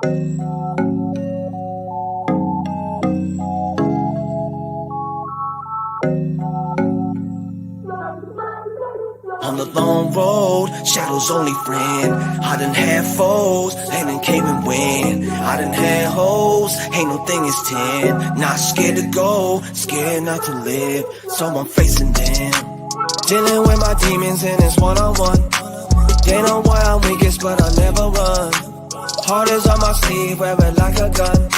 On the long road, shadows only friend. I done had foes, and then came and went. I done had hoes, ain't no thing is 10. Not scared to go, scared not to live, so I'm facing them. Dealing with my demons and it's one-on-one. They know why I'm weakest, but I never run. Heart is on my sleeve, wear it like a gun.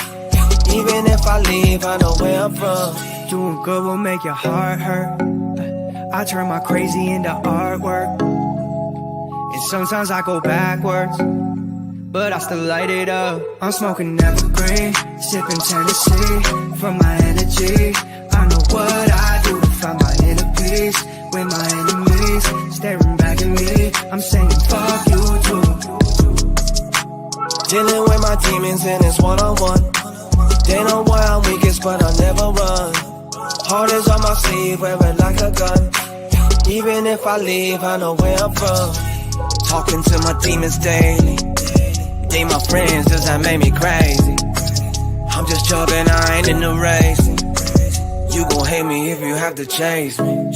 Even if I leave, I know where I'm from. Doing good will make your heart hurt. I turn my crazy into artwork. And sometimes I go backwards, but I still light it up. I'm smoking evergreen, sipping Tennessee for my energy. I know what I do to find my inner peace. With my enemies staring back at me, I'm saying fuck you too. Dealing with my demons and it's one-on-one. They know why I'm weakest, but I never run. Heart is on my sleeve, wear it like a gun. Even if I leave, I know where I'm from. Talking to my demons daily. They my friends, does that make me crazy? I'm just jogging, I ain't in the race. You gon' hate me if you have to chase me.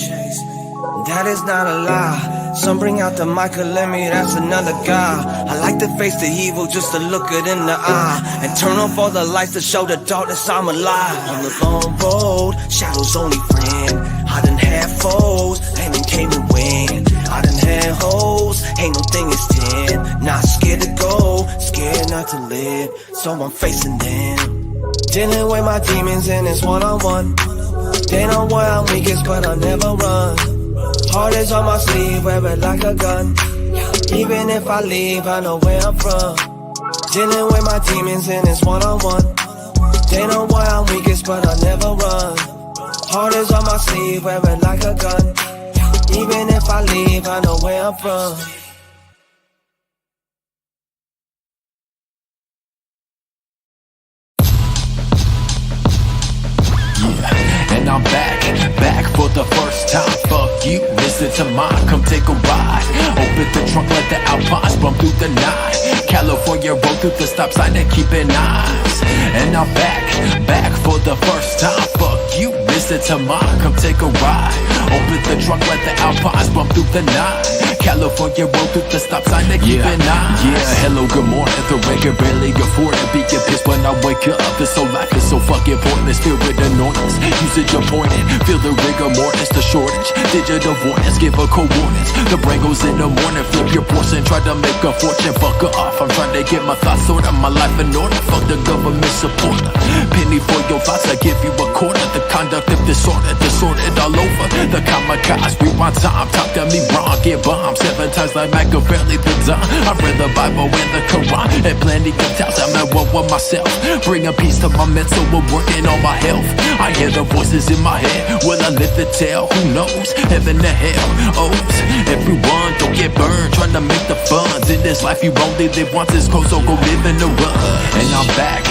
That is not a lie. Some bring out the Michael in me, that's another guy. I like to face the evil just to look it in the eye, and turn off all the lights to show the darkness I'm alive. On the long road, shadows only friend. I done had foes, and then came and went. I done had hoes, ain't no thing is 10. Not scared to go, scared not to live, so I'm facing them. Dealing with my demons and it's one-on-one. They know why I'm weakest, but I never run. Heart is on my sleeve, wear it like a gun. Even if I leave, I know where I'm from. Dealing with my demons and it's one-on-one. They know why I'm weakest, but I never run. Heart is on my sleeve, wear it like a gun. Even if I leave, I know where I'm from. And I'm back for the first time. Fuck you, listen to mine, come take a ride. Open the trunk, let the Alpines bump through the night. California roll through the stop sign and keeping eyes. And I'm back for the first time. Fuck you, listen to mine, come take a ride. Open the trunk, let the Alpines bump through the night. California roll through the stop sign and keeping eyes. Yeah, hello, good morning. The rain can barely afford it. Be get pissed when I wake up. This so life is so fucking pointless. Spirit annoyance, usage appointed. Feel the rigor mortis, the shortage. Digital avoidance, give a coordinates. The brain goes in the morning, flip your portion. Try to make a fortune, fuck her off. I'm trying to get my thoughts sorted, my life in order. Fuck the government supporter. Penny for your thoughts, I give you a quarter. The conduct of disorder, disordered all over. The kamikaze, rewind time, talk to me wrong, get bombed 7 times like Machiavelli the done. I read the Bible and the Quran, and plenty of times I'm at one with myself. Bring a piece to my mental, we're working on my health. I hear the voices in my head, will I live to tell? Who knows? Heaven to hell, O's. Everyone don't get burned, trying to make the funds. In this life you only live once, it's cold, so go live in the run. And I'm back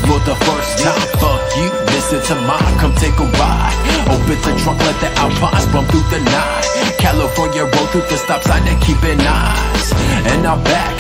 for the first time. Fuck you, listen to mine, come take a ride. Open the trunk, let the Alpines bump through the night. California roll through the stop sign and keeping eyes. And I'm back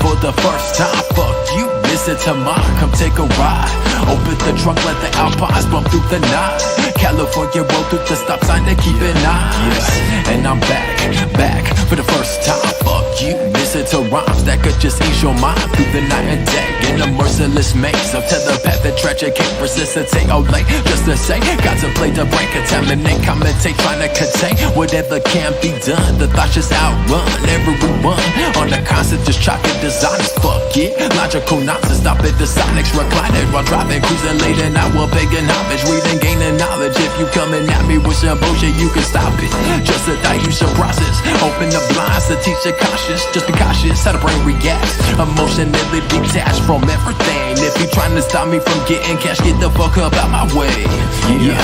for the first time. Fuck you, listen to mine, come take a ride. Open the trunk, let the Alpines bump through the night. California roll through the stop sign and keeping eyes. And I'm back for the first time. Fuck you, listen to rhymes that could just ease your mind through the night and day. In a merciless maze of telepath tragic hate, persistent take all late. Just to say, contemplate the brain, contaminate, commentate, trying to contain whatever can be done. The thoughts just outrun everyone on the constant, just chalking designs. Fuck it, logical nonsense, stop it, the sonics reclining while driving, cruising late and I will paying homage, reading, gaining knowledge. If you coming at me with some bullshit, you can stop it. Just a dilution process, open the blinds to teach the cautious. Just be cautious how the brain reacts, emotionally detached from everything. If you trying to stop me from getting cash, get the fuck up out my way. Yeah,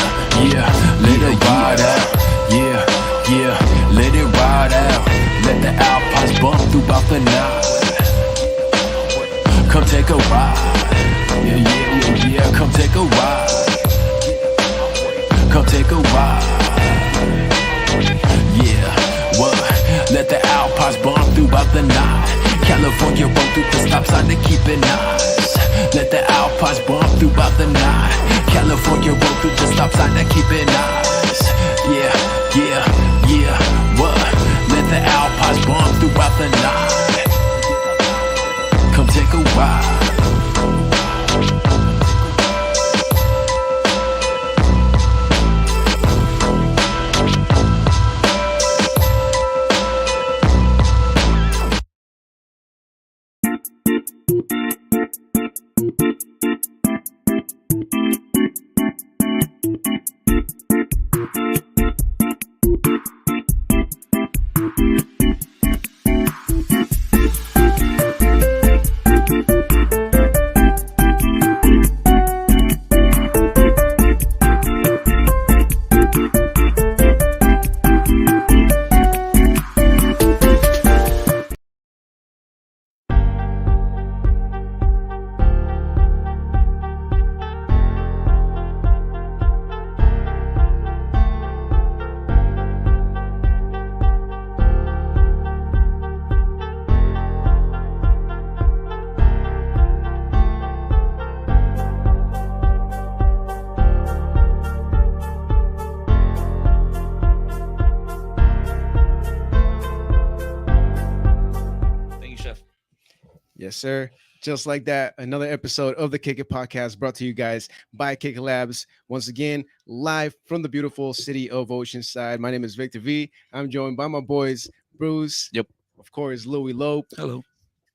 let it ride out. Yeah, let it ride out. Let the Alpines bump throughout the night. Come take a ride. Yeah, come take a ride. Come take a ride. Yeah, what? Let the Alpines bump throughout the night. California road through the stop sign to keep it nice. Let the Alpines bump throughout the night. California road through the stop sign to keep it nice. Yeah, yeah, yeah, what? Let the Alpines bump throughout the night. Come take a ride. Yes, sir. Just like that, another episode of the Kick It Podcast brought to you guys by Kick It Labs. Once again, live from the beautiful city of Oceanside. My name is Victor V. I'm joined by my boys, Bruce. Yep. Of course, Louie Lope. Hello.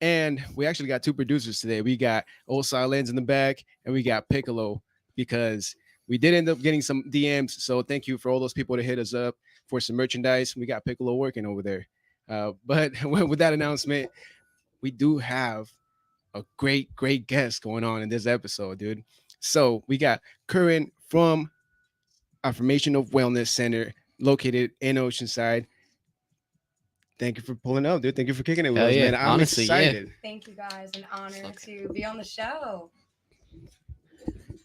And we actually got two producers today. We got Old Silence in the back, and we got Piccolo, because we did end up getting some DMs. So thank you for all those people that hit us up for some merchandise. We got Piccolo working over there. But with that announcement, we do have a great guest going on in this episode, dude. So we got Corynne from Affirmation of Wellness Center, located in Oceanside. Thank you for pulling up, dude. Thank you for kicking it with us, man. I'm honestly, excited. Thank you guys. An honor to be on the show.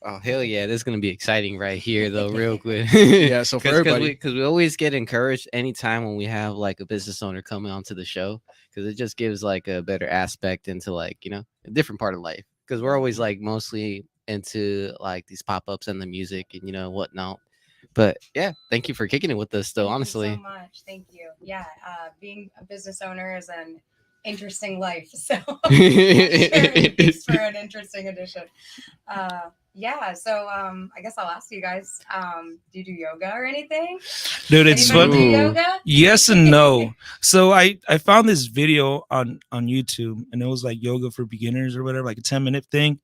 Oh, hell yeah. This is going to be exciting right here, though, real quick. Yeah, so for everybody. Because we always get encouraged anytime when we have like a business owner coming onto the show, because it just gives like a better aspect into like, you know, a different part of life. Because we're always like mostly into like these pop-ups and the music and, you know, whatnot. But yeah, thank you for kicking it with us, though, honestly. Thank you so much. Thank you. Yeah, being a business owner is an interesting life. So I'm sure it makes for an interesting addition. Yeah, so I guess I'll ask you guys, do you do yoga or anything? Dude, it's Anybody fun. do yoga? Yes and no. So I found this video on YouTube, and it was like yoga for beginners or whatever, like a 10-minute thing.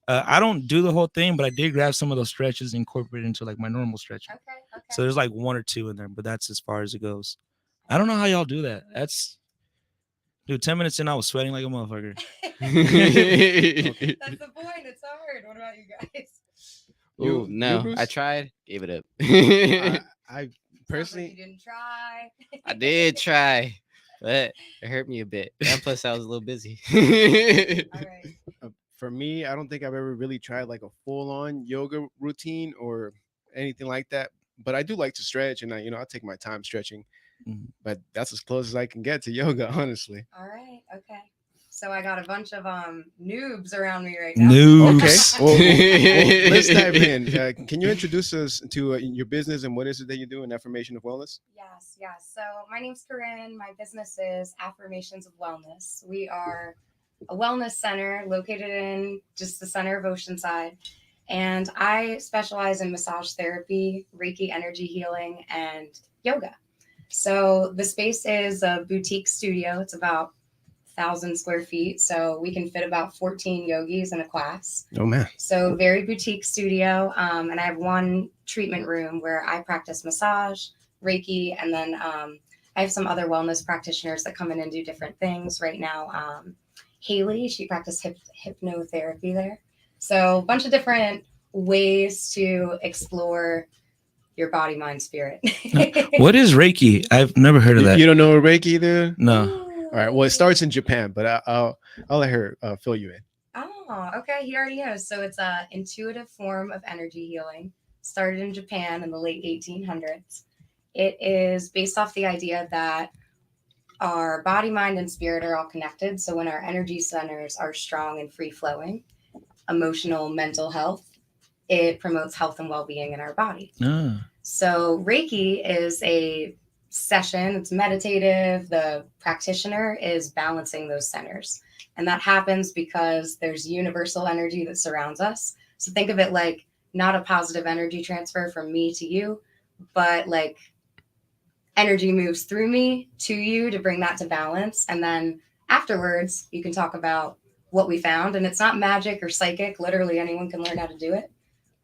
I don't do the whole thing, but I did grab some of those stretches and incorporate into like my normal stretching. Okay. So there's like one or two in there, but that's as far as it goes. I don't know how y'all do that. Dude, 10 minutes in, I was sweating like a motherfucker. That's the point. It's hard. What about you guys? Oh, no. Bruce? I tried. Gave it up. I Sounds like personally, you didn't try. I did try, but it hurt me a bit. And plus, I was a little busy. All right. for me, I don't think I've ever really tried like a full-on yoga routine or anything like that. But I do like to stretch, and I take my time stretching. But that's as close as I can get to yoga, honestly. All right. Okay. So I got a bunch of noobs around me right now. Noobs. Okay. Well, let's dive in. Can you introduce us to your business and what is it that you do in Affirmation of Wellness? Yes. So my name's Corynne. My business is Affirmations of Wellness. We are a wellness center located in just the center of Oceanside. And I specialize in massage therapy, Reiki energy healing, and yoga. So the space is a boutique studio. It's about 1,000 square feet. So we can fit about 14 yogis in a class. Oh, man. So very boutique studio. And I have one treatment room where I practice massage, Reiki, and then I have some other wellness practitioners that come in and do different things. Right now, Haley, she practices hypnotherapy there. So a bunch of different ways to explore your body, mind, spirit. What is Reiki? I've never heard of that. You don't know what Reiki, dude? No. All right. Well, it starts in Japan, but I'll let her fill you in. Oh, okay. He already knows. So it's an intuitive form of energy healing. Started in Japan in the late 1800s. It is based off the idea that our body, mind, and spirit are all connected. So when our energy centers are strong and free flowing, emotional, mental health, it promotes health and well-being in our body. So Reiki is a session, it's meditative. The practitioner is balancing those centers. And that happens because there's universal energy that surrounds us. So think of it like not a positive energy transfer from me to you, but like energy moves through me to you to bring that to balance. And then afterwards, you can talk about what we found. And it's not magic or psychic. Literally anyone can learn how to do it.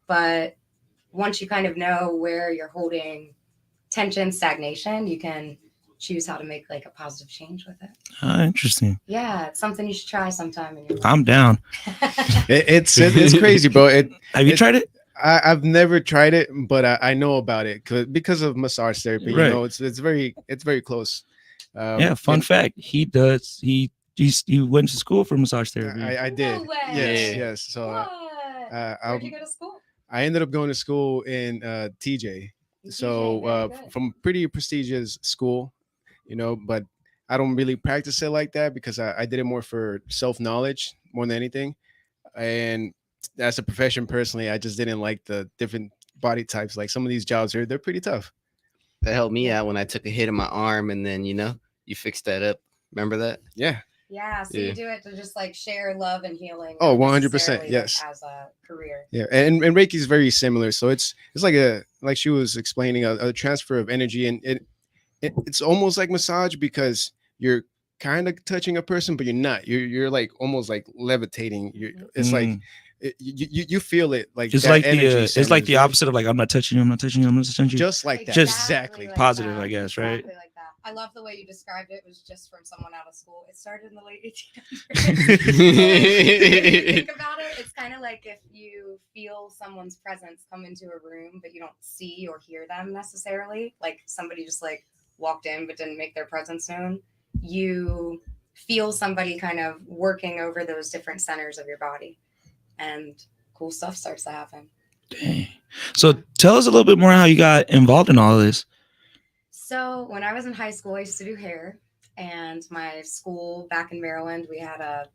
But once you kind of know where you're holding tension, stagnation, you can choose how to make like a positive change with it. Interesting. Yeah, it's something you should try sometime in your life. I'm down. It's crazy, bro. Have you tried it? I've never tried it, but I know about it because of massage therapy. Right. You know, it's very close. Fun fact: he went to school for massage therapy. I did. No way. Yes. So Where'd you go to school? I ended up going to school in TJ. So from pretty prestigious school, you know, but I don't really practice it like that because I did it more for self-knowledge more than anything. And as a profession personally, I just didn't like the different body types. Like some of these jobs they're pretty tough. That helped me out when I took a hit in my arm, and then you fixed that up. Remember that? Yeah. Yeah, so you do it to just like share love and healing. Oh, not 100%. necessarily, Yes. Like, as a career. Yeah, and Reiki is very similar. So it's like she was explaining a transfer of energy, and it's almost like massage because you're kind of touching a person, but you're not. You're like almost like levitating. It's like you feel it like it's like it's like the opposite of like I'm not touching you, I'm not touching you, I'm not touching you. Just like that. Just exactly like positive, that. I guess, right? Exactly like that. I love the way you described it. It was just from someone out of school. It started in the late 1800s. If you think about it, it's kind of like if you feel someone's presence come into a room, but you don't see or hear them necessarily. Like somebody just like walked in but didn't make their presence known. You feel somebody kind of working over those different centers of your body, and cool stuff starts to happen. Dang. So tell us a little bit more how you got involved in all of this. So when I was in high school, I used to do hair, and my school back in Maryland, we had a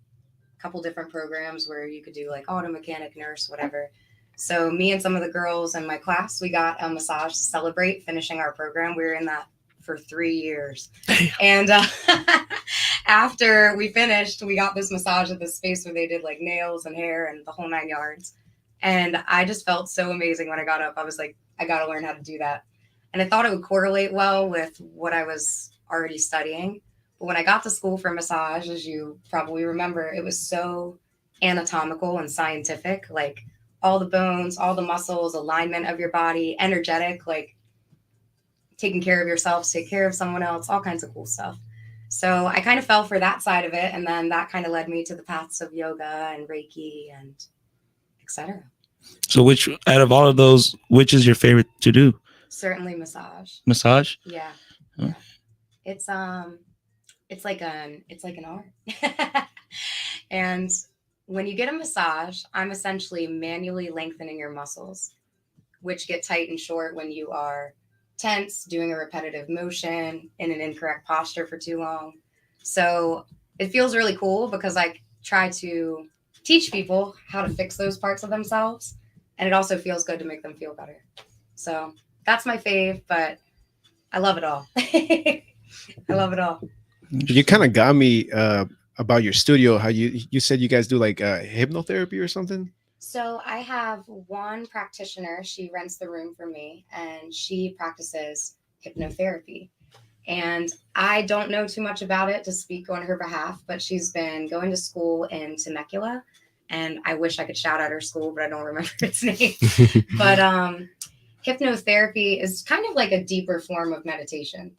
couple different programs where you could do like auto mechanic, nurse, whatever. So me and some of the girls in my class, we got a massage to celebrate finishing our program. We were in that for 3 years. And after we finished, we got this massage at this space where they did like nails and hair and the whole 9 yards. And I just felt so amazing when I got up. I was like, I got to learn how to do that. And I thought it would correlate well with what I was already studying. But when I got to school for massage, as you probably remember, it was so anatomical and scientific, like all the bones, all the muscles, alignment of your body, energetic, like taking care of yourself, take care of someone else, all kinds of cool stuff. So I kind of fell for that side of it. And then that kind of led me to the paths of yoga and Reiki and etc. So which out of all of those, which is your favorite to do? Certainly massage. Massage? Yeah. Huh. It's like an art. And when you get a massage, I'm essentially manually lengthening your muscles, which get tight and short when you are tense, doing a repetitive motion in an incorrect posture for too long. So it feels really cool because I try to teach people how to fix those parts of themselves. And it also feels good to make them feel better. So that's my fave, but I love it all. I love it all. You kind of got me about your studio. How you said you guys do like hypnotherapy or something? So I have one practitioner. She rents the room for me, and she practices hypnotherapy. And I don't know too much about it to speak on her behalf, but she's been going to school in Temecula. And I wish I could shout out her school, but I don't remember its name. But hypnotherapy is kind of like a deeper form of meditation.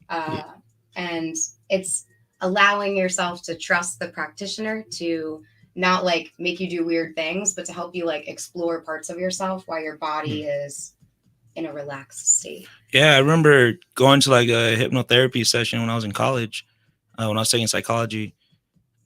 And it's allowing yourself to trust the practitioner to not like make you do weird things, but to help you like explore parts of yourself while your body is in a relaxed state. Yeah, I remember going to like a hypnotherapy session when I was in college, when I was taking psychology.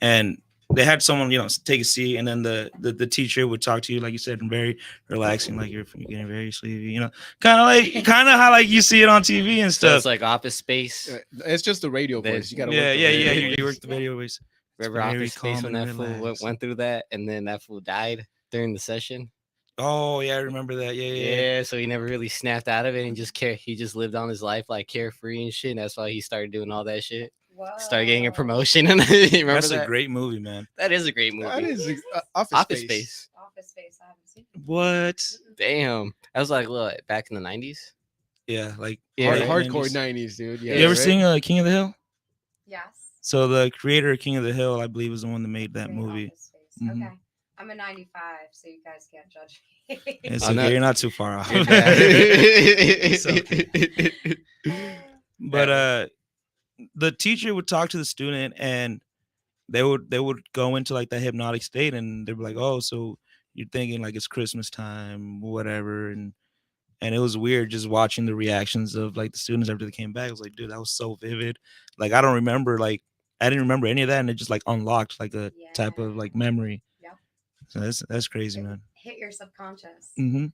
And they had someone, take a seat, and then the teacher would talk to you, like you said, and very relaxing, like you're getting very sleepy, kind of how like you see it on TV and So stuff. it's like Office Space. It's just the radio voice. You gotta yeah, work the yeah, radio you voice. work the video voice. Remember Office Space when that fool went through that, and then that fool died during the session? Oh yeah, I remember that. Yeah. So he never really snapped out of it and he just lived on his life like carefree and shit. And that's why he started doing all that shit. Whoa. Started getting a promotion. And you remember That's that? a great movie, man. That is a great movie. That is Office Office Space. Space. Office Space. I haven't seen it. What? Damn. That was like what, back in the 90s? Yeah, like Hardcore 90s, dude. Yeah. You ever seen King of the Hill? Yes. So the creator of King of the Hill, I believe, was the one that made that Great movie. Office Space. Mhm. Okay. I'm a 95, so you guys can't judge me. It's Oh, okay, no. you're not too far off. But the teacher would talk to the student, and they would go into like that hypnotic state, and they'd be like, "Oh, so you're thinking like it's Christmas time, whatever," and it was weird just watching the reactions of like the students after they came back. I was like, dude, that was so vivid. Like I didn't remember any of that, and it just like unlocked like a type of like memory. Yep. So that's crazy, man. Hit your subconscious. Mm-hmm.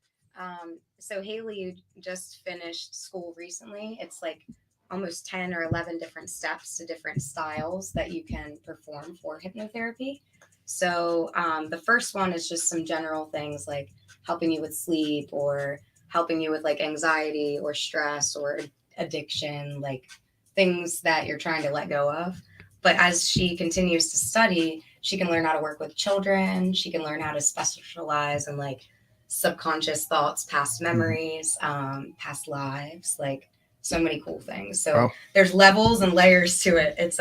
So Haley, you just finished school recently. It's like almost 10 or 11 different steps to different styles that you can perform for hypnotherapy. So the first one is just some general things like helping you with sleep or helping you with like anxiety or stress or addiction, like things that you're trying to let go of. But as she continues to study, she can learn how to work with children. She can learn how to specialize in like subconscious thoughts, past memories, past lives, like so many cool things. So there's levels and layers to it. It's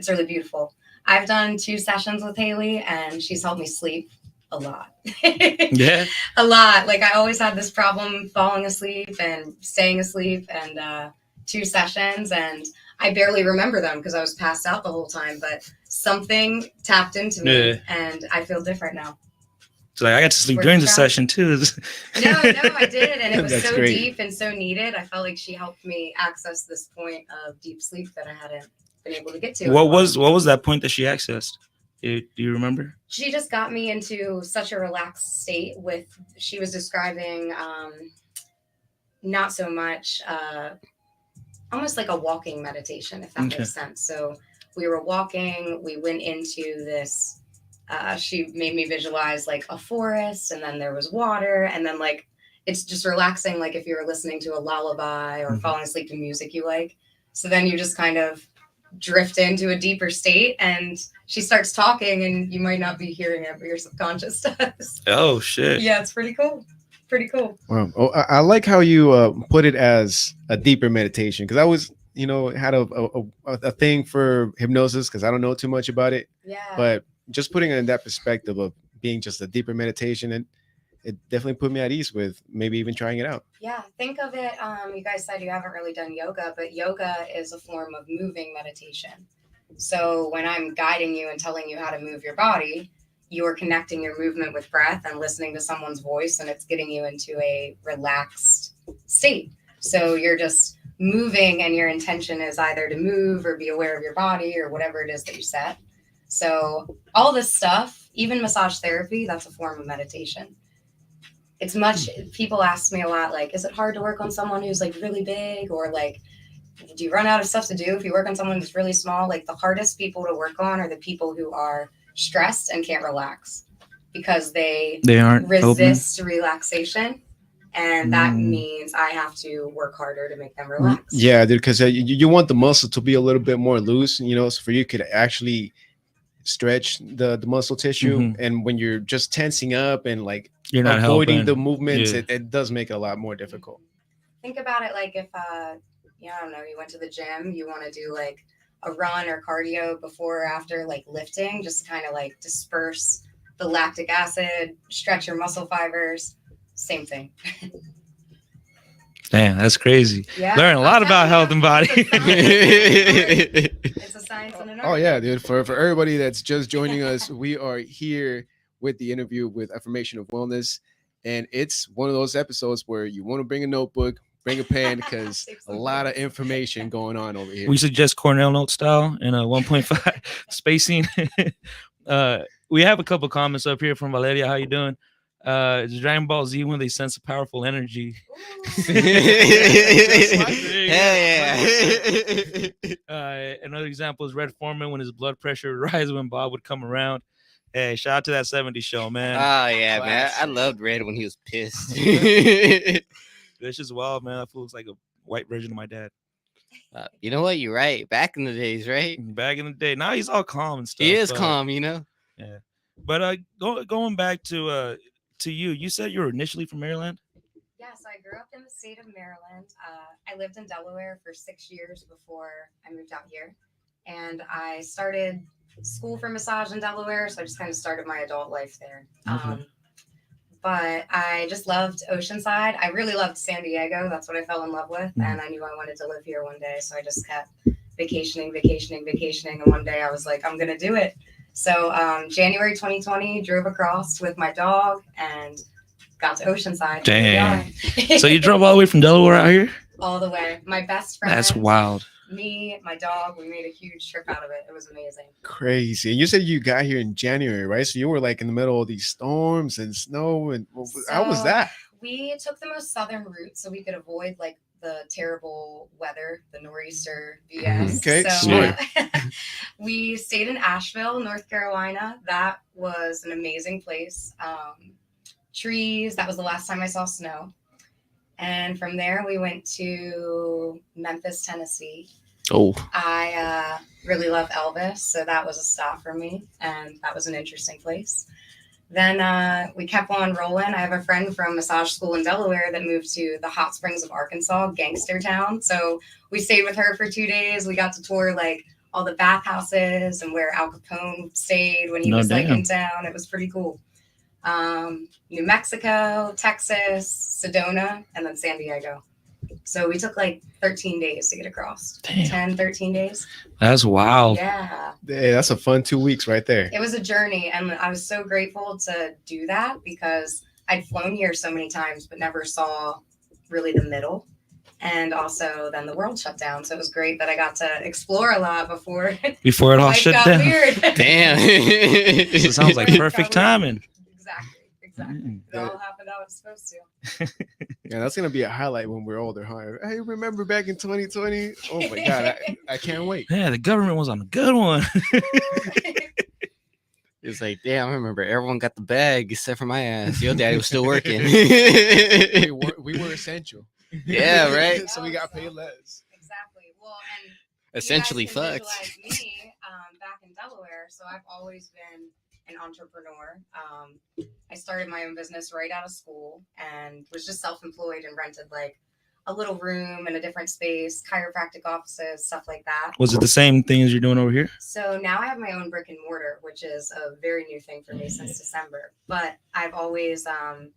really beautiful. I've done 2 sessions with Haley, and she's helped me sleep a lot. Yeah. A lot. Like I always had this problem falling asleep and staying asleep, and 2 sessions, and I barely remember them because I was passed out the whole time, but something tapped into me and I feel different now. So like, I got to sleep during the session too. No, I did. And it was That's so great. deep and so needed. I felt like she helped me access this point of deep sleep that I hadn't been able to get to. What was that point that she accessed? Do you remember? She just got me into such a relaxed state she was describing not so much almost like a walking meditation, if that makes sense. So we were walking, we went into this, she made me visualize like a forest, and then there was water, and then like it's just relaxing, like if you were listening to a lullaby or falling asleep to music you like. So then you just kind of drift into a deeper state, and she starts talking, and you might not be hearing it, but your subconscious does. Oh shit. Yeah, it's pretty cool. Pretty cool. Wow. Oh, I like how you put it as a deeper meditation, because I was, had a thing for hypnosis because I don't know too much about it. Yeah. But just putting it in that perspective of being just a deeper meditation, and it definitely put me at ease with maybe even trying it out. Yeah, think of it. You guys said you haven't really done yoga, but yoga is a form of moving meditation. So when I'm guiding you and telling you how to move your body, you're connecting your movement with breath and listening to someone's voice, and it's getting you into a relaxed state. So you're just moving, and your intention is either to move or be aware of your body or whatever it is that you set. So all this stuff, even massage therapy, that's a form of meditation. It's much, people ask me a lot, like, is it hard to work on someone who's like really big, or like, do you run out of stuff to do if you work on someone who's really small? Like the hardest people to work on are the people who are stressed and can't relax because they aren't resist relaxation. And that means I have to work harder to make them relax. Yeah, dude, because you want the muscle to be a little bit more loose, so for you could actually stretch the muscle tissue. And when you're just tensing up and like you're not avoiding helping. the movements, it does make it a lot more difficult. Think about it like if I don't know, you went to the gym, you want to do like a run or cardio before or after like lifting, just to kind of like disperse the lactic acid, stretch your muscle fibers. Same thing. Damn, that's crazy. Yeah, Learn a lot about health and body. It's a science and an art. Oh yeah, dude. For everybody that's just joining us, we are here with the interview with Affirmation of Wellness, and it's one of those episodes where you want to bring a notebook, bring a pen, because a lot of information going on over here. We suggest Cornell note style and a 1.5 spacing. We have a couple comments up here from Valeria. How you doing? It's Dragon Ball Z when they sense a powerful energy. Hell yeah. Another example is Red Foreman when his blood pressure would rise when Bob would come around. Hey, shout out to that 70s show, man. Oh yeah, man. I loved Red when he was pissed. This is wild, man. That fool looks like a white version of my dad. You know what? You're right. Back in the days, right? Back in the day. Now he's all calm and stuff. He is calm, you know. Yeah. But going back to you, you said you were initially from Maryland? Yes, I grew up in the state of Maryland. I lived in Delaware for 6 years before I moved out here. And I started school for massage in Delaware, so I just kind of started my adult life there. Okay. But I just loved Oceanside. I really loved San Diego. That's what I fell in love with. And I knew I wanted to live here one day. So I just kept vacationing. And one day I was like, I'm going to do it. So January 2020, drove across with my dog and got to Oceanside. Damn. So you drove all the way from Delaware out here? All the way. My best friend. That's wild. Me, my dog, we made a huge trip out of it. It was amazing. Crazy. And you said you got here in January, right? So you were like in the middle of these storms and snow. And how was that? We took the most southern route so we could avoid like the terrible weather, the nor'easter BS. Okay, so we stayed in Asheville, North Carolina. That was an amazing place. Trees. That was the last time I saw snow. And from there, we went to Memphis, Tennessee. Oh. I really love Elvis, so that was a stop for me, and that was an interesting place. Then we kept on rolling. I have a friend from massage school in Delaware that moved to the hot springs of Arkansas, gangster town. So we stayed with her for 2 days. We got to tour like all the bathhouses and where Al Capone stayed when he was like in town. It was pretty cool. New Mexico, Texas, Sedona, and then San Diego. So we took like 13 days to get across. Damn. 13 days. That's wild. Yeah. Hey, that's a fun 2 weeks right there. It was a journey, and I was so grateful to do that because I'd flown here so many times, but never saw really the middle. And also then the world shut down. So it was great that I got to explore a lot before it all shut down. Weird. Damn. So it sounds like perfect timing. Exactly. It all happened how it's supposed to. Yeah, that's gonna be a highlight when we're older, huh? Hey, remember back in 2020? Oh my god, I can't wait. Yeah, the government was on a good one. It's like, damn, I remember everyone got the bag except for my ass. Your daddy was still working. we were essential. Yeah, right. So we got paid less. Exactly. Well, and essentially you guys can fucked. visualize me back in Delaware, so I've always been an entrepreneur. I started my own business right out of school and was just self-employed and rented like a little room in a different space, chiropractic offices, stuff like that. Was it the same thing as you're doing over here? So now I have my own brick and mortar, which is a very new thing for me since December. But I've always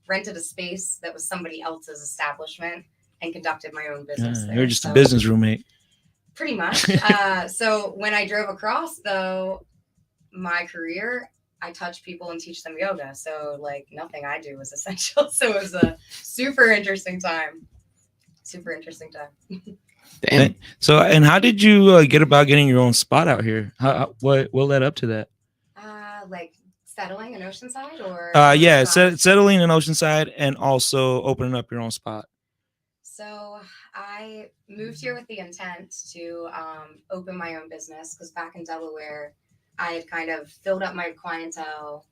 rented a space that was somebody else's establishment and conducted my own business there. You're just a business roommate. Pretty much. So when I drove across, though, my career, I touch people and teach them yoga. So like nothing I do was essential. So it was a super interesting time. Damn. So, and how did you get about getting your own spot out here? What led up to that? Like settling in Oceanside or? Yeah, settling in Oceanside and also opening up your own spot. So I moved here with the intent to open my own business because back in Delaware, I had kind of filled up my clientele,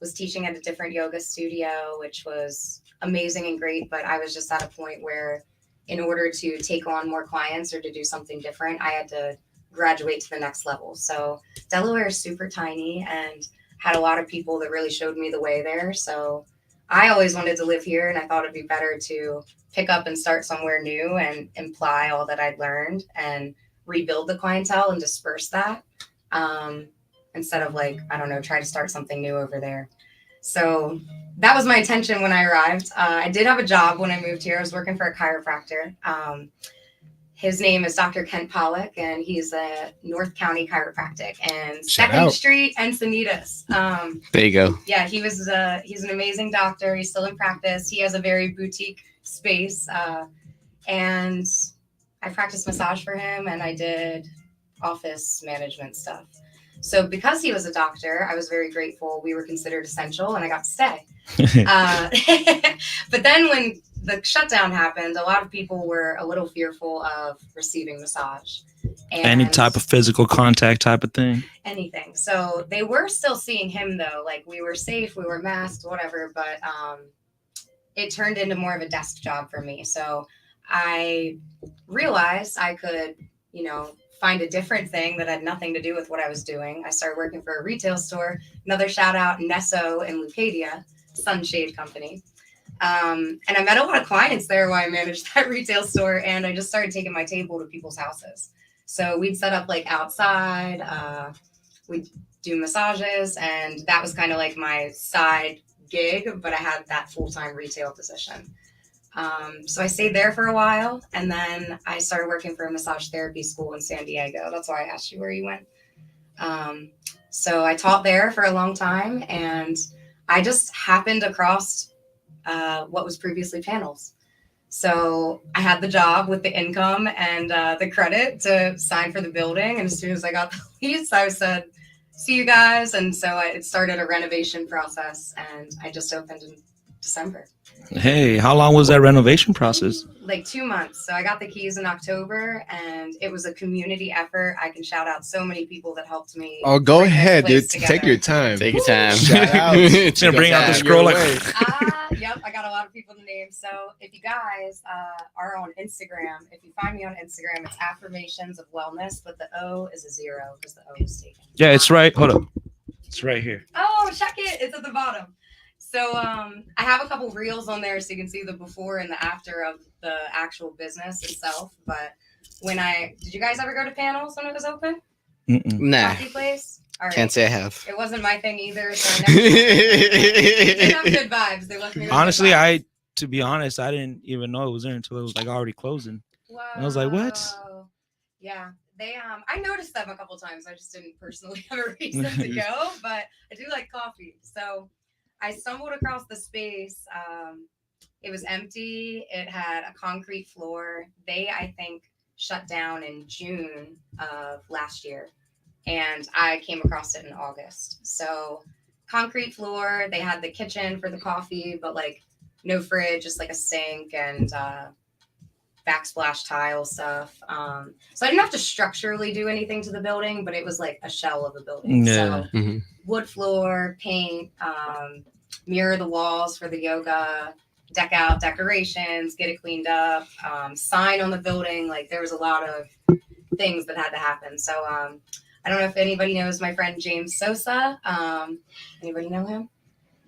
was teaching at a different yoga studio, which was amazing and great. But I was just at a point where in order to take on more clients or to do something different, I had to graduate to the next level. So Delaware is super tiny and had a lot of people that really showed me the way there. So I always wanted to live here and I thought it'd be better to pick up and start somewhere new and apply all that I'd learned and rebuild the clientele and disperse that. Instead of like, I don't know, try to start something new over there. So that was my intention when I arrived. I did have a job when I moved here. I was working for a chiropractor. His name is Dr. Kent Pollock, and he's a North County Chiropractic and 2nd Street, Encinitas. There you go. Yeah, he's an amazing doctor. He's still in practice. He has a very boutique space. And I practiced massage for him, and I did office management stuff. So because he was a doctor, I was very grateful. We were considered essential and I got to stay. But then when the shutdown happened, a lot of people were a little fearful of receiving massage. And Any type of physical contact type of thing. anything. So they were still seeing him though. Like we were safe, we were masked, whatever. But it turned into more of a desk job for me. So I realized I could, find a different thing that had nothing to do with what I was doing. I started working for a retail store. Another shout out, Nesso in Lucadia, Sunshade Company. And I met a lot of clients there while I managed that retail store. And I just started taking my table to people's houses. So we'd set up like outside, we'd do massages, and that was kind of like my side gig, but I had that full-time retail position. So I stayed there for a while, and then I started working for a massage therapy school in San Diego. That's why I asked you where you went. So I taught there for a long time, and I just happened across what was previously panels. So I had the job with the income and the credit to sign for the building. And as soon as I got the lease, I said, see you guys. And so it started a renovation process, and I just opened in December. Hey, how long was that renovation process? Like 2 months. So I got the keys in October, and it was a community effort. I can shout out so many people that helped me. Oh, go bring this ahead, place dude. together. Take your time. Take your time. Shout out. It's gonna bring out the scroll like. Yep, I got a lot of people to name. So if you guys are on Instagram, if you find me on Instagram, it's Affirmations of Wellness, but the O is a 0 because the O is taken. Yeah, it's right. Hold up. It's right here. Oh, check it. It's at the bottom. So I have a couple reels on there so you can see the before and the after of the actual business itself. But did you guys ever go to panels when it was open? Nah, Coffee place? All right. can't say I have. It wasn't my thing either. So I never they didn't have good vibes. They left me with good Honestly, vibes. to be honest, I didn't even know it was there until it was like already closing. I was like, what? Whoa. Yeah. They I noticed them a couple times. I just didn't personally have a reason to go, but I do like coffee. So I stumbled across the space. It was empty. It had a concrete floor. They, I think, shut down in June of last year, and I came across it in August. So concrete floor. They had the kitchen for the coffee, but like no fridge, just like a sink and backsplash tile stuff. So I didn't have to structurally do anything to the building, but it was like a shell of a building. Yeah. So wood floor, paint, mirror the walls for the yoga, deck out decorations, get it cleaned up, sign on the building. Like there was a lot of things that had to happen. So I don't know if anybody knows my friend James Sosa. Anybody know him?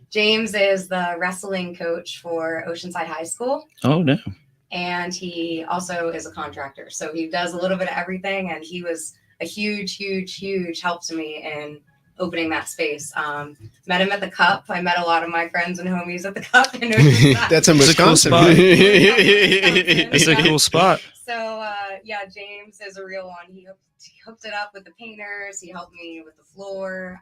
James is the wrestling coach for Oceanside High School. Oh, no. And he also is a contractor. So he does a little bit of everything. And he was a huge, huge, huge help to me in opening that space. Met him at the Cup. I met a lot of my friends and homies at the Cup. That's in Wisconsin. That's a cool spot. So yeah, James is a real one. He hooked it up with the painters. He helped me with the floor.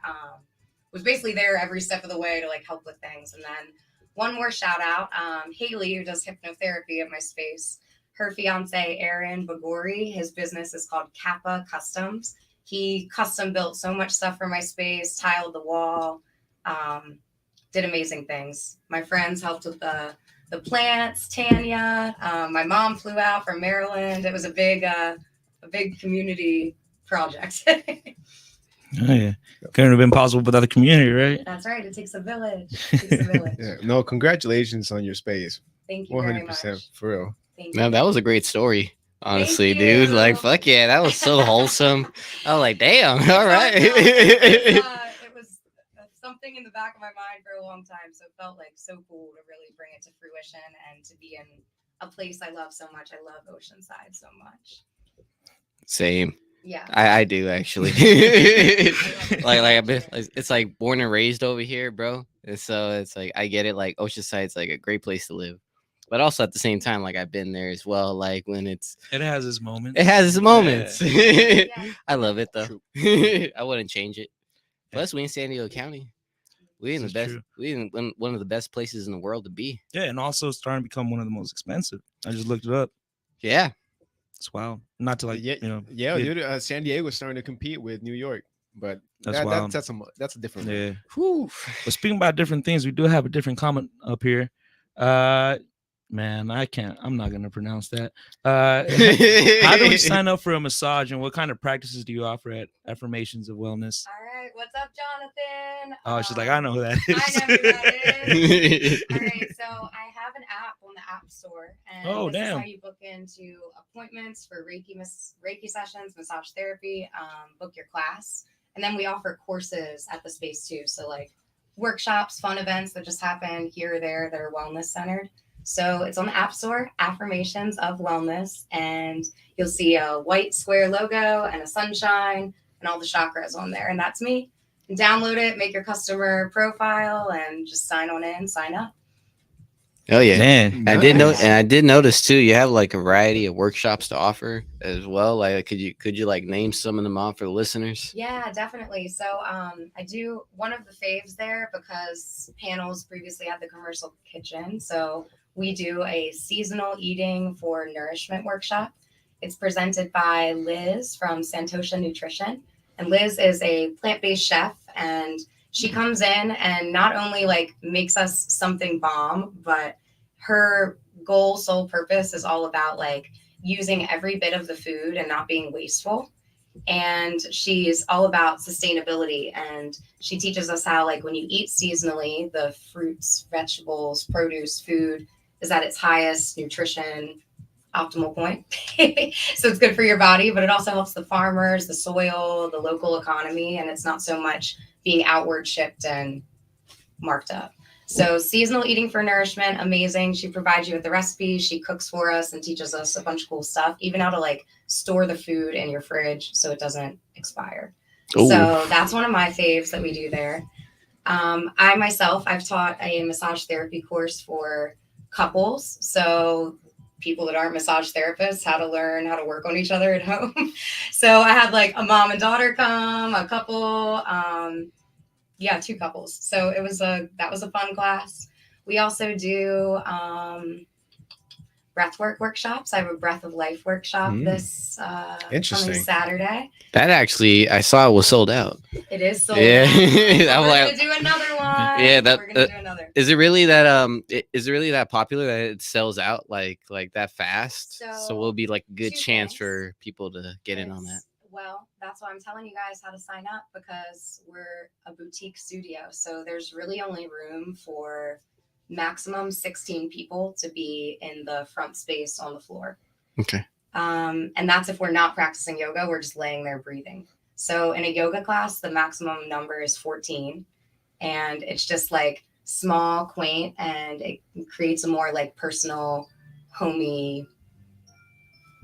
Was basically there every step of the way to like help with things. And then one more shout out, Haley, who does hypnotherapy at my space. Her fiance, Aaron Bagori, his business is called Kappa Customs. He custom built so much stuff for my space, tiled the wall, did amazing things. My friends helped with the plants, Tanya. My mom flew out from Maryland. It was a big community project. Oh, yeah. Couldn't have been possible without the community, right? That's right. It takes a village. It takes a village. Yeah, no, congratulations on your space. Thank you very much. 100% for real. Thank you. Man, that was a great story. Honestly, Thank dude. you. Like, fuck yeah, that was so wholesome. I was like, damn, all right. It was something in the back of my mind for a long time. So it felt like so cool to really bring it to fruition and to be in a place I love so much. I love Oceanside so much. Same. Yeah. I do actually. like I've been, it's like born and raised over here, bro. And so it's like I get it. Like Oceanside's like a great place to live, but also at the same time, like I've been there as well. Like when it has its moments. has its moments. Yeah. I love it though. I wouldn't change it. Plus, we in San Diego County. We in the best. We in one of the best places in the world to be. Yeah, and also it's starting to become one of the most expensive. I just looked it up. Yeah. It's wild. Not to like, Dude, San Diego is starting to compete with New York. But That's wild. that's a different Yeah. one. Whew. But speaking about different things, we do have a different comment up here. Man, I'm not gonna pronounce that. How do we sign up for a massage, and what kind of practices do you offer at Affirmations of Wellness? All right, what's up, Jonathan? Oh, she's like, I know who that is. I know who that is. All right, so I have an app on the App Store, and Oh, this damn. is how you book into appointments for Reiki sessions, massage therapy, book your class, and then we offer courses at the space too. So like workshops, fun events that just happen here or there that are wellness centered. So it's on the App Store, Affirmations of Wellness, and you'll see a white square logo and a sunshine and all the chakras on there, and that's me. And download it, make your customer profile, and just sign on in, sign up. Oh yeah, Man, I did know, and I did notice too. You have like a variety of workshops to offer as well. Like, could you like name some of them off for the listeners? Yeah, definitely. So I do one of the faves there because panels previously had the commercial kitchen. So we do a seasonal eating for nourishment workshop. It's presented by Liz from Santosha Nutrition. And Liz is a plant-based chef, and she comes in and not only like makes us something bomb, but her sole purpose is all about like using every bit of the food and not being wasteful. And she's all about sustainability, and she teaches us how like when you eat seasonally, the fruits, vegetables, produce, food is at its highest nutrition optimal point. So it's good for your body, but it also helps the farmers, the soil, the local economy, and it's not so much being outward shipped and marked up. So seasonal eating for nourishment, amazing. She provides you with the recipes, she cooks for us and teaches us a bunch of cool stuff, even how to like store the food in your fridge so it doesn't expire. Ooh. So that's one of my faves that we do there. I myself, I've taught a massage therapy course for couples. So people that aren't massage therapists, how to learn how to work on each other at home. So I had like a mom and daughter come, a couple, two couples. So that was a fun class. We also do breathwork workshops. I have a breath of life workshop this coming Saturday. That actually, I saw it was sold out. It is sold out. We're gonna do another one. Yeah, we're gonna do another. Is it really that popular that it sells out like that fast? So will be like a good chance for people to get in on that. Well, that's why I'm telling you guys how to sign up, because we're a boutique studio. So there's really only room for maximum 16 people to be in the front space on the floor. Okay. And that's if we're not practicing yoga, we're just laying there breathing. So in a yoga class, the maximum number is 14. And it's just like small, quaint, and it creates a more like personal, homey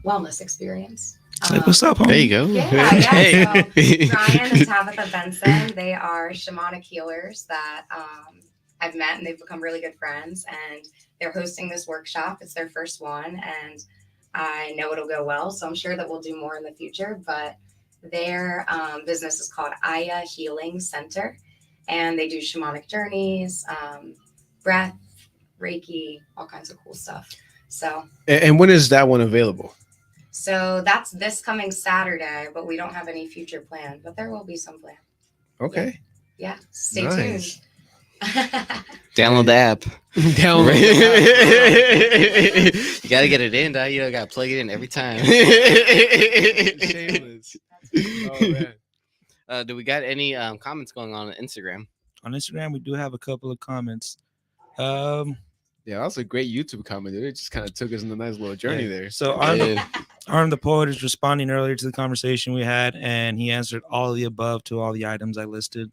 wellness experience. Like, what's up, homie? There you go. Yeah. Hey. So Brian and Tabitha Benson, they are shamanic healers that I've met, and they've become really good friends. And they're hosting this workshop. It's their first one, and I know it'll go well. So I'm sure that we'll do more in the future. But their business is called Aya Healing Center, and they do shamanic journeys, breath, Reiki, all kinds of cool stuff. So. And when is that one available? So that's this coming Saturday, but we don't have any future planned, but there will be some plan. Okay. Yeah. Stay tuned. Download the app. Download the app. You got to get it in. You got to plug it in every time. Oh, man. Do we got any comments going on Instagram? On Instagram, we do have a couple of comments. Yeah, that was a great YouTube comment, dude. It just kind of took us on a nice little journey there. So Arm the Poet is responding earlier to the conversation we had, and he answered all of the above to all the items I listed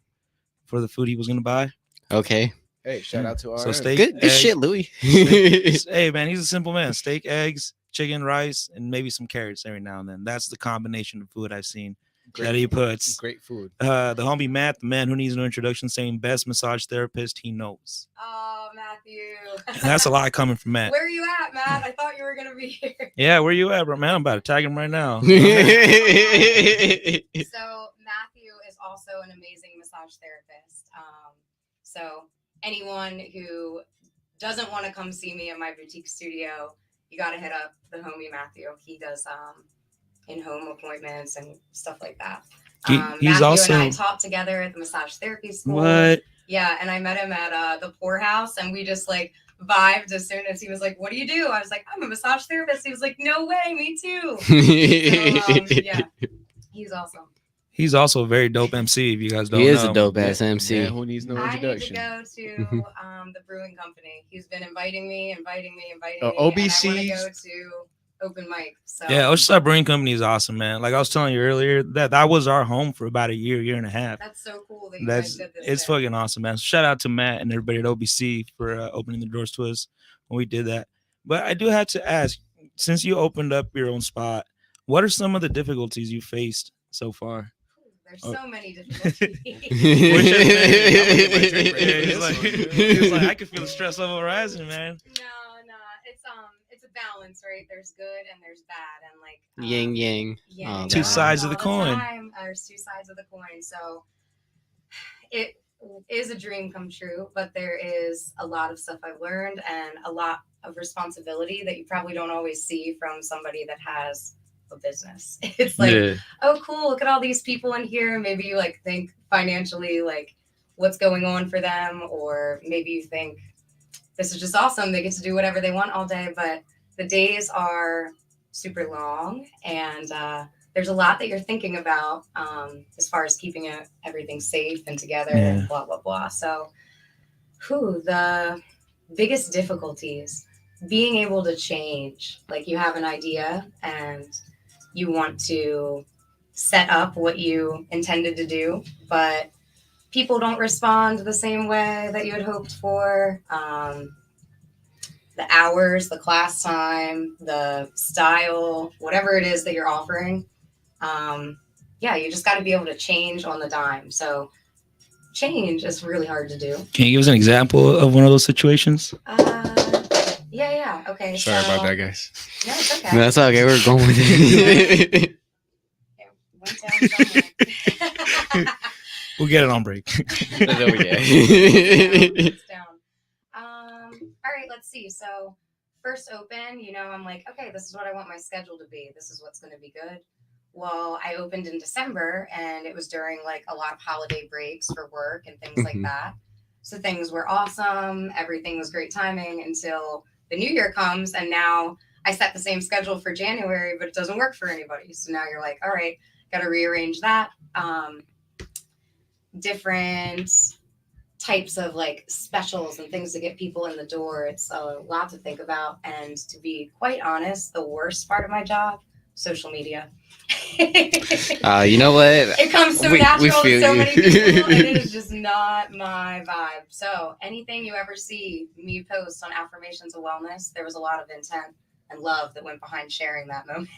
for the food he was going to buy. Okay. Hey, shout out to our So steak, good shit, Louis. Hey, man, he's a simple man. Steak, eggs, chicken, rice, and maybe some carrots every now and then. That's the combination of food I've seen that he puts. Great food. The homie Matt, the man who needs no introduction, saying best massage therapist he knows. Oh, Matthew. And that's a lot coming from Matt. Where are you at, Matt? I thought you were going to be here. Yeah, where you at, bro? Man, I'm about to tag him right now. So Matthew is also an amazing massage therapist. So anyone who doesn't want to come see me in my boutique studio, you got to hit up the homie Matthew. He does in-home appointments and stuff like that. He's Matthew also and I taught together at the massage therapy school. what? Yeah, and I met him at the poorhouse, and we just like vibed as soon as he was like, "What do you do?" I was like, "I'm a massage therapist." He was like, "No way, me too." So, yeah, he's awesome. He's also a very dope MC. If you guys don't He know, is a dope ass MC. Yeah, who needs no I need to introduction? go to the brewing company. He's been inviting me, OBC. and I want to go to open mic. So Yeah, Oceanside Brewing Company is awesome, man. Like I was telling you earlier, that was our home for about a year and a half. that's so cool that you guys did this. It's fucking awesome, man. Shout out to Matt and everybody at OBC for opening the doors to us when we did that. But I do have to ask, since you opened up your own spot, what are some of the difficulties you faced so far? There's so many difficulties. He's like, I can feel the stress level rising, man. No, it's a balance, right? There's good and there's bad, and like Yin yang. yeah, Oh, Two God. sides of the all coin. time. There's two sides of the coin. So it is a dream come true, but there is a lot of stuff I've learned and a lot of responsibility that you probably don't always see from somebody that has a business. It's like, oh, cool, look at all these people in here. Maybe you like think financially, like what's going on for them, or maybe you think this is just awesome. They get to do whatever they want all day, but the days are super long, and there's a lot that you're thinking about as far as keeping everything safe and together and blah, blah, blah. So the biggest difficulties, being able to change, like you have an idea and you want to set up what you intended to do, but people don't respond the same way that you had hoped for. The hours, the class time, the style, whatever it is that you're offering. You just got to be able to change on the dime. So change is really hard to do. Can you give us an example of one of those situations? Yeah. Okay. Sorry about that, guys. No, it's okay. No, that's okay. We're going with it. It went down somewhere. We'll get it on break. That's okay. It's down. All right, let's see. So first open, I'm like, okay, this is what I want my schedule to be. This is what's going to be good. Well, I opened in December, and it was during like a lot of holiday breaks for work and things like that. So things were awesome. Everything was great timing until the new year comes. And now I set the same schedule for January, but it doesn't work for anybody. So now you're like, all right, got to rearrange that. Different types of like specials and things to get people in the door. It's a lot to think about. And to be quite honest, the worst part of my job, social media. You know what? It comes so natural to so many people, and it is just not my vibe. So anything you ever see me post on Affirmations of Wellness, there was a lot of intent and love that went behind sharing that moment.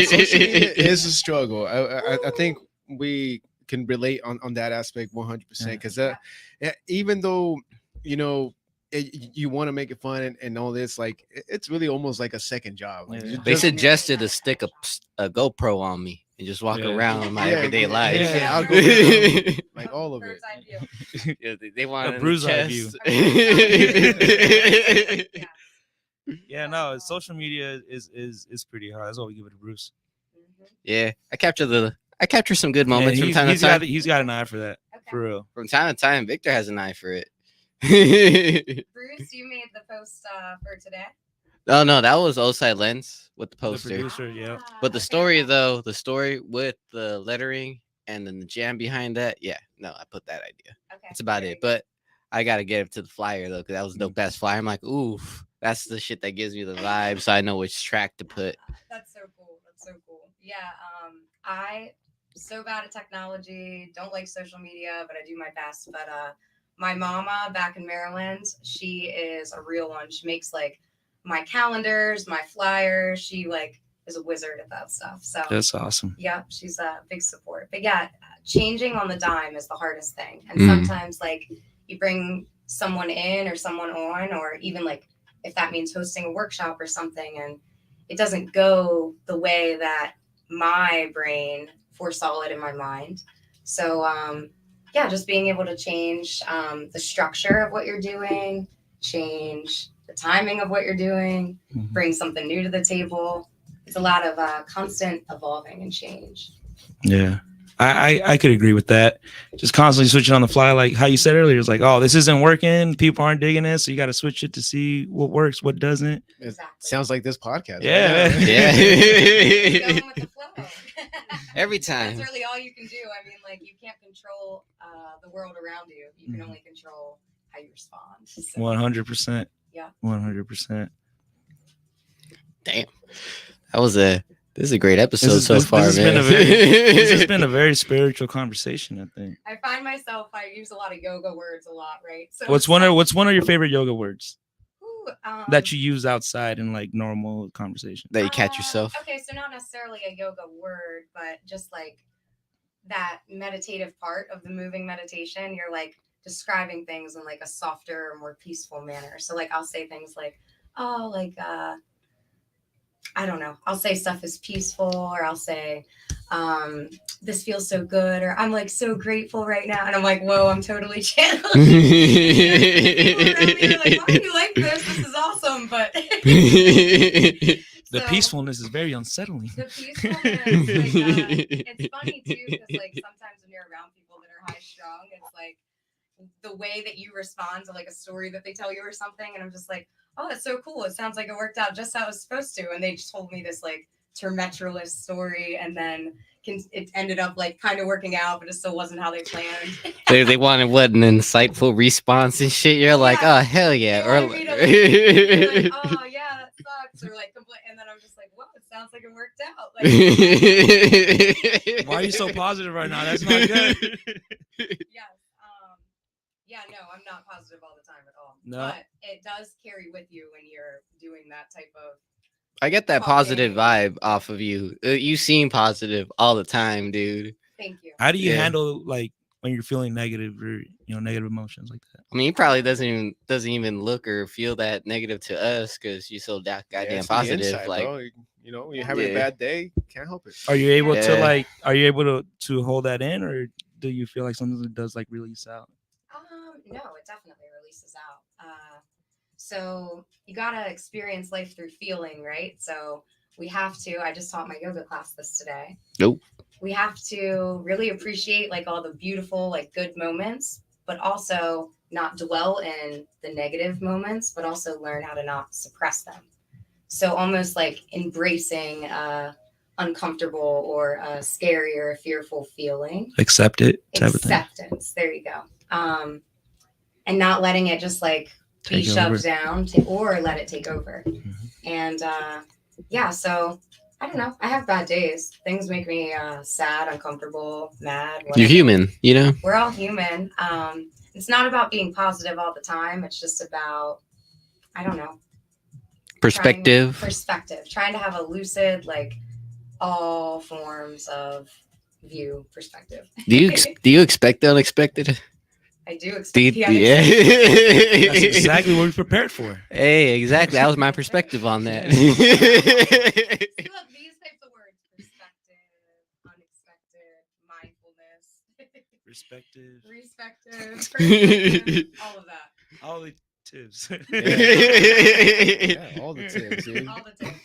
Social media is a struggle. I think we can relate on that aspect 100%, because even though you want to make it fun and all this, like it's really almost like a second job. Like, They suggested to stick a GoPro on me and just walk around in my everyday life. I'll go around, like all of it. They want A bruise eye view. view. Yeah, no, social media is pretty hard. That's why we give it to Bruce. Yeah, I capture some good moments from time to He's time. he's got an eye for that, for real. From time to time, Victor has an eye for it. Bruce, you made the post for today. Oh no, that was Oceanside Lens with the The poster. producer, yeah. But the story though, the story with the lettering and then the jam behind that, I put that idea. Okay, That's about it. But I gotta get it to the flyer though, because that was the best flyer. I'm like, ooh, that's the shit that gives me the vibe, so I know which track to put. That's so cool. Yeah, I so bad at technology, don't like social media, but I do my best. But my mama back in Maryland, she is a real one. She makes like my calendars, my flyers. She like is a wizard at that stuff. So That's awesome. yeah, she's a big support. But yeah, changing on the dime is the hardest thing. And Mhm. sometimes like you bring someone in or someone on, or even like if that means hosting a workshop or something, and it doesn't go the way that my brain foresaw it in my mind. So just being able to change the structure of what you're doing, change the timing of what you're doing, bring something new to the table. It's a lot of constant evolving and change. Yeah. I could agree with that. Just constantly switching on the fly, like how you said earlier. It's like, oh, this isn't working. People aren't digging it, so you got to switch it to see what works, what doesn't. It sounds like this podcast. Yeah. Right now. Yeah. Going with the flow. Every time. That's really all you can do. I mean, like, you can't control the world around you. You can only control how you respond. So, 100%. Yeah. 100%. Damn. This is a great episode so far, this man. This has been a very spiritual conversation, I think. I find myself, I use a lot of yoga words a lot, right? So What's one of your favorite yoga words Ooh, that you use outside in like normal conversation? That you catch yourself. Okay, so not necessarily a yoga word, but just like that meditative part of the moving meditation. You're like describing things in like a softer, more peaceful manner. So like I'll say things like, oh, like I don't know. I'll say stuff is peaceful, or I'll say, this feels so good, or I'm like so grateful right now. And I'm like, whoa, I'm totally channeling. People around me are like, why do you like this? This is awesome. But The So, peacefulness is very unsettling. the peacefulness, like, it's funny too, because like sometimes when you're around people that are high strung, it's like the way that you respond to like a story that they tell you or something, and I'm just like, oh, that's so cool. It sounds like it worked out just how it was supposed to. And they just told me this like tormenturous story, and then it ended up like kind of working out, but it still wasn't how they planned. They wanted what, an insightful response and shit. You're like, Yeah. oh hell yeah. They Or wanted me to, like, be like, oh yeah, that sucks, or like complain, and then I'm just like, well, it sounds like it worked out. Like, Why are you so positive right now? That's not good. yes. Yeah, no, I'm not positive all the time at all. No. But it does carry with you when you're doing that type of. I get that Talking. positive vibe off of you. You seem positive all the time, dude. Thank you. How do you Yeah. handle like when you're feeling negative or negative emotions like that? I mean, he probably doesn't even look or feel that negative to us because you're so Yeah, goddamn it's the positive. inside, Like, bro. When you're having a Yeah. bad day, can't help it. Are you able to Yeah. are you able to hold that in, or do you feel like something that does like release out? No, it definitely releases out. So you gotta experience life through feeling, right? So we have to. I just taught my yoga class this today. Nope. We have to really appreciate like all the beautiful, like good moments, but also not dwell in the negative moments, but also learn how to not suppress them. So almost like embracing uncomfortable or scary or fearful feeling. Accept it. Type of thing. Acceptance. There you go. And not letting it just like be Take shoved over. down or let it take over. And yeah, so I don't know. I have bad days. Things make me sad, uncomfortable, mad. you're whatever. human, you know? We're all human. It's not about being positive all the time. It's just about, I don't know, Perspective. trying to have a lucid, like all forms of view perspective. Do you expect the unexpected? I do expect Do the you- unexpected. That's exactly what we prepared for. Hey, exactly. That was my perspective on that. Look, these types of words: perspective, unexpected, mindfulness, Respective. respective, all of that, All the tips. Yeah, all the tips, dude. all the tips.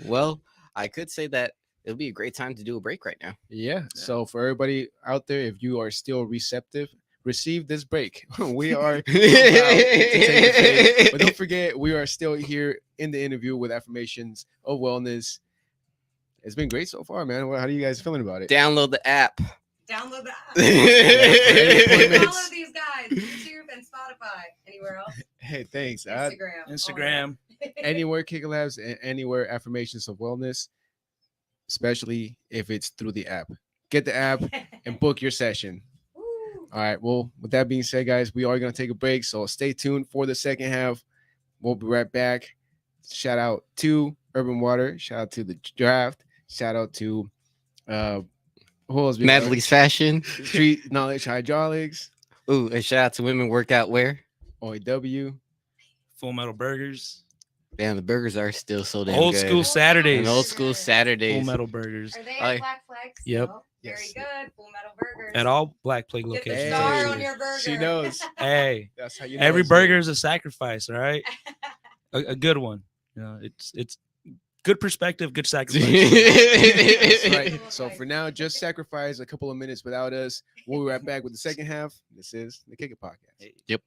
Well, I could say that it'll be a great time to do a break right now. Yeah. So for everybody out there, if you are still receptive, receive this break. We are about to take a break. But don't forget, we are still here in the interview with Affirmations of Wellness. It's been great so far, man. How are you guys feeling about it? Download the app. Download the app. appointments. Follow these guys: YouTube and Spotify. Anywhere else? Hey, thanks. Instagram. Instagram. Anywhere Kick Labs and anywhere Affirmations of Wellness, especially if it's through the app. Get the app and book your session. Woo. All right. Well, with that being said, guys, we are going to take a break. So stay tuned for the second half. We'll be right back. Shout out to Urban Water. Shout out to the draft. Shout out to who else? we got? Natalie's Fashion. Street Knowledge Hydraulics. Ooh, and shout out to Women Workout Wear. OAW. Full Metal Burgers. Damn, the burgers are still so damn Old good. school Saturdays. And old school Full Saturdays. Metal Burgers. Are they I- at Black Flag? Yep. still? Yes. Very good. Full Metal Burgers. At all Black Plague Get the locations. star on your burger. She knows. Hey, That's how you know every it's good. burger is a sacrifice, all right? A good one. You know, it's good perspective, good sacrifice. That's right. So for now, just sacrifice a couple of minutes without us. We'll be right back with the second half. This is the Kick It Podcast. Yep.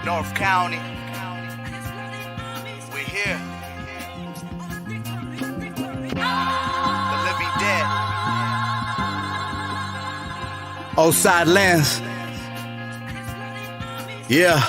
North County. We're here. The living dead. Oceanside lands. Yeah.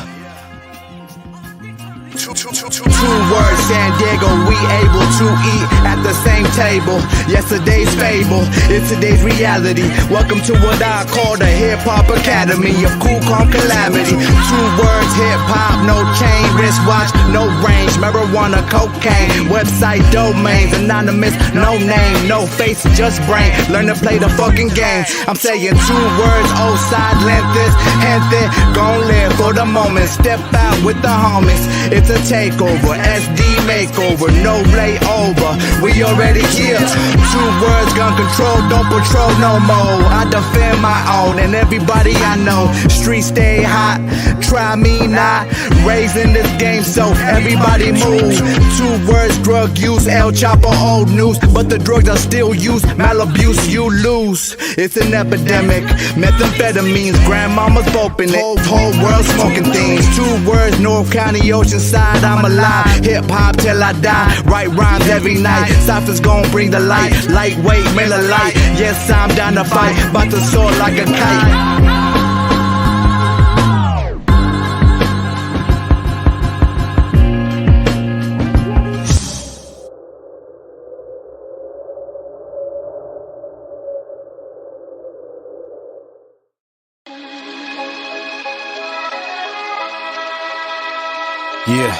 Two words, San Diego, we able to eat at the same table. Yesterday's fable, it's today's reality. Welcome to what I call the hip-hop academy of cool, calm calamity. Two words, hip-hop, no chain, wristwatch, no range, marijuana, cocaine, website domains, anonymous, no name, no face, just brain. Learn to play the fucking game. I'm saying two words, Oceanside, lenses, gente, gon' live for the moment. Step out with the homies. It's a takeover, SD makeover, no layover. We already here. Two words, gun control, don't patrol no more. I defend my own and everybody I know. Streets stay hot, try me not. Raising this game so everybody move. Two words, drug use, El Chapo, old news. But the drugs are still used, malabuse, you lose. It's an epidemic, methamphetamines, grandmama's open it. Whole world smoking things. Two words, North County, Oceanside, I'm alive. Hip-hop till I die, write rhymes every night. Cypher's gon' bring the light, lightweight, Miller Lite. Yes, I'm down to fight, bout to soar like a kite. Yeah.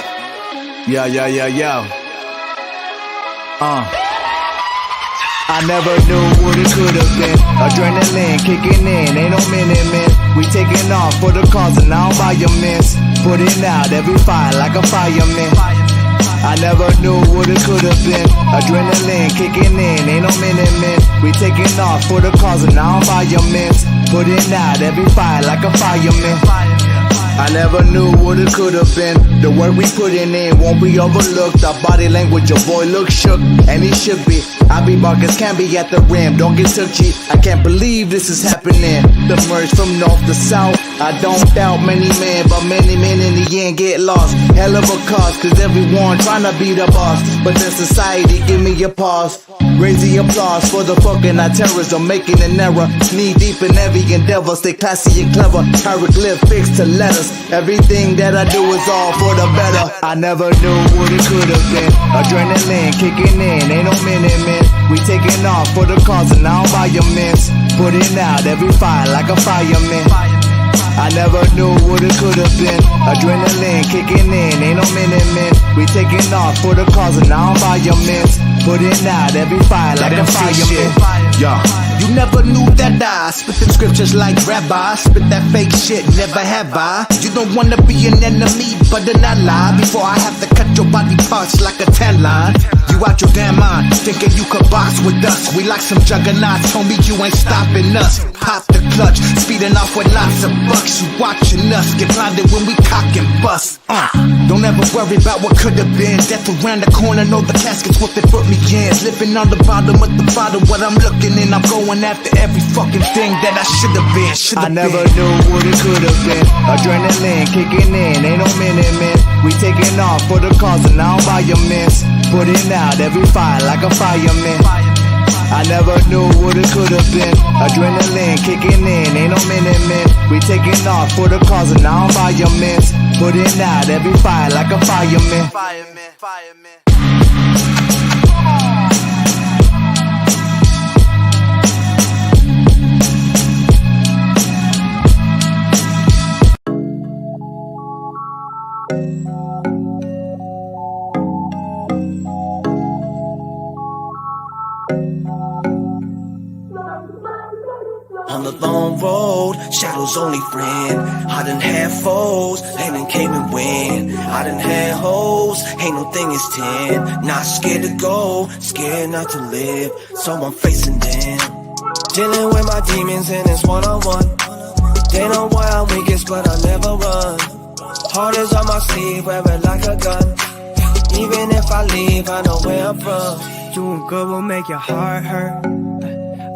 I never knew what it could have been. Adrenaline kicking in, ain't no minute. We taking off for the cause and now by your miss. Putting out every fire like a fireman. I never knew what it could have been. Adrenaline kicking in, ain't no minute. We taking off for the cause and now by your miss. Putting out every fire like a fireman. I never knew what it could have been. The work we putting in won't be overlooked. Our body language, your boy looks shook, and he should be. I be Marcus, can't be at the rim, don't get touchy. I can't believe this is happening. The merge from north to south. I don't doubt many men, but many men in the end get lost. Hell of a cause, cause everyone trying to be the boss. But then society, give me a pause. Raise the applause for the fucking terrorism, making an error. Knee deep in every endeavor, stay classy and clever. Hieroglyphics to letters. Everything that I do is all for the better. I never knew what it could have been. Adrenaline kicking in, ain't no minute. We taking off for the cause and now by your miss. Putting out every fire like a fireman. I never knew what it could have been. Adrenaline kicking in, ain't no minute. We taking off for the cause and now by your miss. Putting out every fire like a fireman. Yeah. You never knew that I spit them scriptures like rabbi. Spit that fake shit, never have I. You don't wanna be an enemy, but then I lie. Before I have to cut your body parts like a tan line. You out your damn mind, thinking you could box with us. We like some juggernauts, homie, you ain't stopping us. Pop the clutch, speeding off with lots of bucks. You watching us, get blinded when we cock and bust. Don't ever worry about what could have been. Death around the corner, know the casket's what they put me in. Slipping on the bottom of the bottle, what I'm looking in, I'm going after every fucking thing that I should have been. I never knew what it could have been. Adrenaline kicking in, ain't no minute. We taking off for the cause and now by your miss. Putting out every fire like a fireman. I never knew what it could have been. Adrenaline kicking in, ain't no minute. We taking off for the cause and now by your miss. Putting out every fire like a fireman. On the long road, shadows only friend. I done had foes, they done came and went. I done had hoes, ain't no thing is 10. Not scared to go, scared not to live, so I'm facing them. Dealing with my demons and it's one-on-one. They know why I'm weakest, but I never run. Heart is on my sleeve, wear it like a gun. Even if I leave, I know where I'm from. Doing good will make your heart hurt.